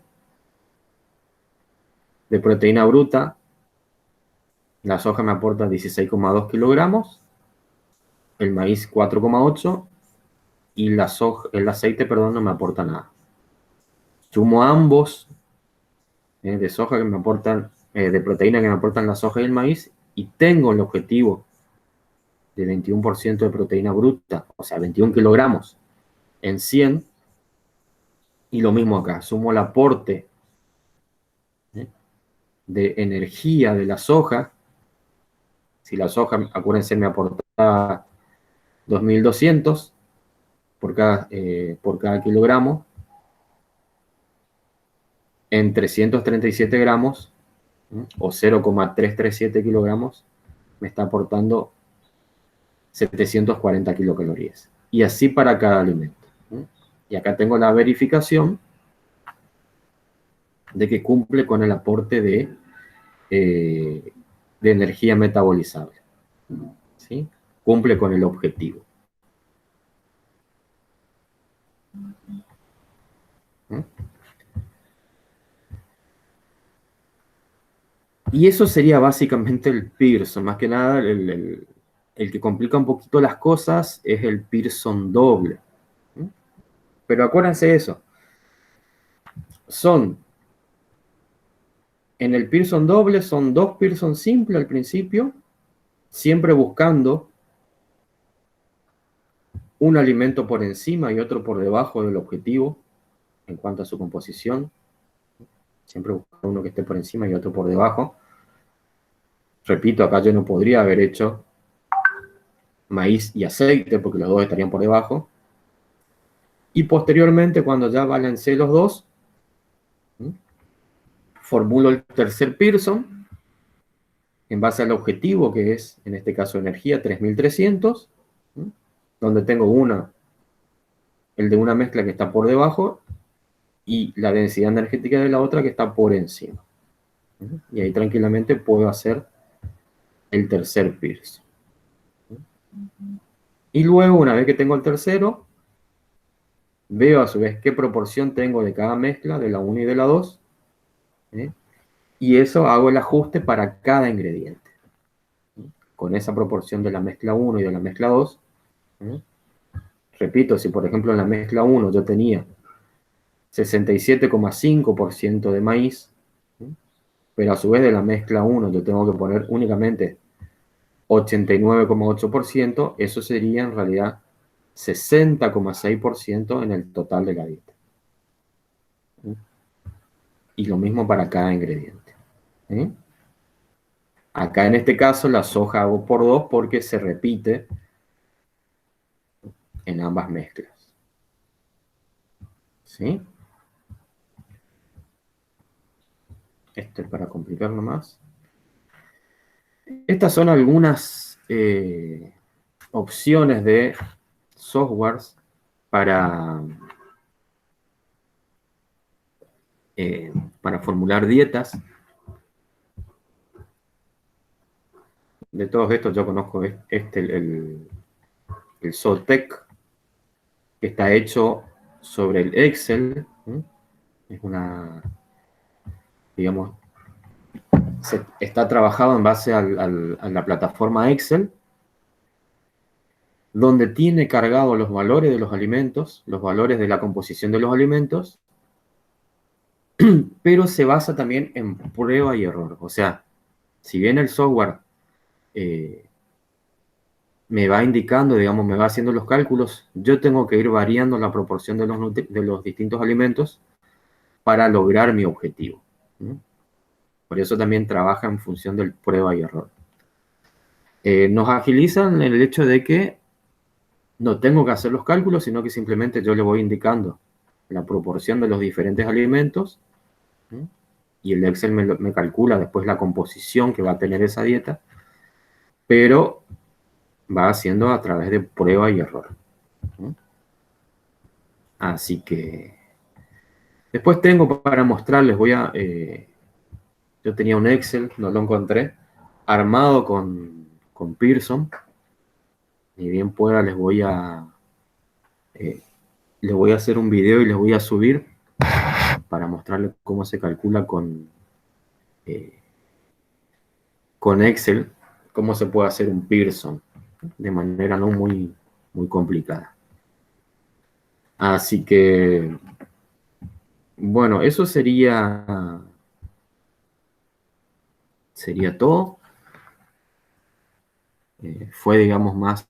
De proteína bruta, la soja me aporta 16,2 kilogramos, el maíz 4,8 y el aceite, perdón, no me aporta nada. Sumo ambos de soja que me aportan, de proteína que me aportan la soja y el maíz, y tengo el objetivo de 21% de proteína bruta, o sea, 21 kilogramos en 100, y lo mismo acá, sumo el aporte de energía de la soja. Si la soja, acuérdense, me aporta 2.200 por cada kilogramo, en 337 gramos o 0,337 kilogramos, me está aportando 740 kilocalorías. Y así para cada alimento. Y acá tengo la verificación de que cumple con el aporte de energía metabolizable. ¿Sí? Cumple con el objetivo. Y eso sería básicamente el Pearson. Más que nada, el que complica un poquito las cosas es el Pearson doble. Pero acuérdense eso. En el Pearson doble son 2 Pearson simples al principio, siempre buscando un alimento por encima y otro por debajo del objetivo en cuanto a su composición. Siempre buscando uno que esté por encima y otro por debajo. Repito, acá yo no podría haber hecho maíz y aceite porque los dos estarían por debajo. Y posteriormente, cuando ya balancé los dos, formulo el tercer Pearson en base al objetivo, que es, en este caso, energía 3300, donde tengo el de una mezcla que está por debajo y la densidad energética de la otra que está por encima. Y ahí tranquilamente puedo hacer el tercer Pearson. Y luego, una vez que tengo el tercero, veo a su vez qué proporción tengo de cada mezcla, de la 1 y de la 2, y eso hago el ajuste para cada ingrediente. Con esa proporción de la mezcla 1 y de la mezcla 2, repito, si por ejemplo en la mezcla 1 yo tenía 67,5% de maíz, pero a su vez de la mezcla 1 yo tengo que poner únicamente 89,8%, eso sería en realidad 60,6% en el total de la dieta. Y lo mismo para cada ingrediente. Acá en este caso la soja hago por 2 porque se repite en ambas mezclas. ¿Sí? Esto es para complicarlo más. Estas son algunas opciones de softwares para formular dietas. De todos estos yo conozco el Zotec, que está hecho sobre el Excel. Es digamos, está trabajado en base a la plataforma Excel, donde tiene cargado los valores de los alimentos, los valores de la composición de los alimentos, pero se basa también en prueba y error. O sea, si bien el software me va indicando, digamos, me va haciendo los cálculos, yo tengo que ir variando la proporción de los distintos alimentos para lograr mi objetivo. Por eso también trabaja en función del prueba y error. Nos agilizan el hecho de que no tengo que hacer los cálculos, sino que simplemente yo le voy indicando la proporción de los diferentes alimentos, y el Excel me calcula después la composición que va a tener esa dieta, pero va haciendo a través de prueba y error. Así que después tengo para mostrarles, yo tenía un Excel, no lo encontré, armado con Pearson. Ni bien pueda les voy a hacer un video y les voy a subir para mostrarles cómo se calcula con Excel, cómo se puede hacer un Pearson de manera no muy complicada. Así que, bueno, eso sería todo. Fue, digamos, más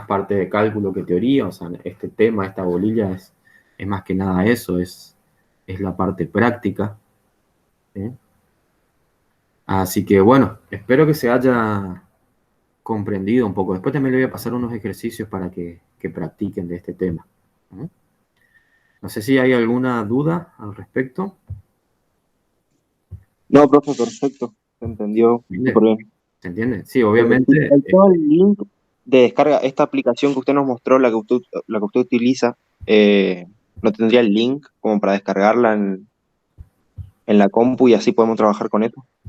parte de cálculo que teoría. O sea, este tema, esta bolilla es más que nada eso, es la parte práctica. Así que, bueno, espero que se haya comprendido un poco. Después también le voy a pasar unos ejercicios para que practiquen de este tema. No sé si hay alguna duda al respecto. No, profe, perfecto. Se entendió ¿Entiende? súper bien. ¿Se entiende? Sí, obviamente. El todo el link de descarga, esta aplicación que usted nos mostró, la que usted utiliza, ¿no tendría el link como para descargarla en la compu y así podemos trabajar con esto?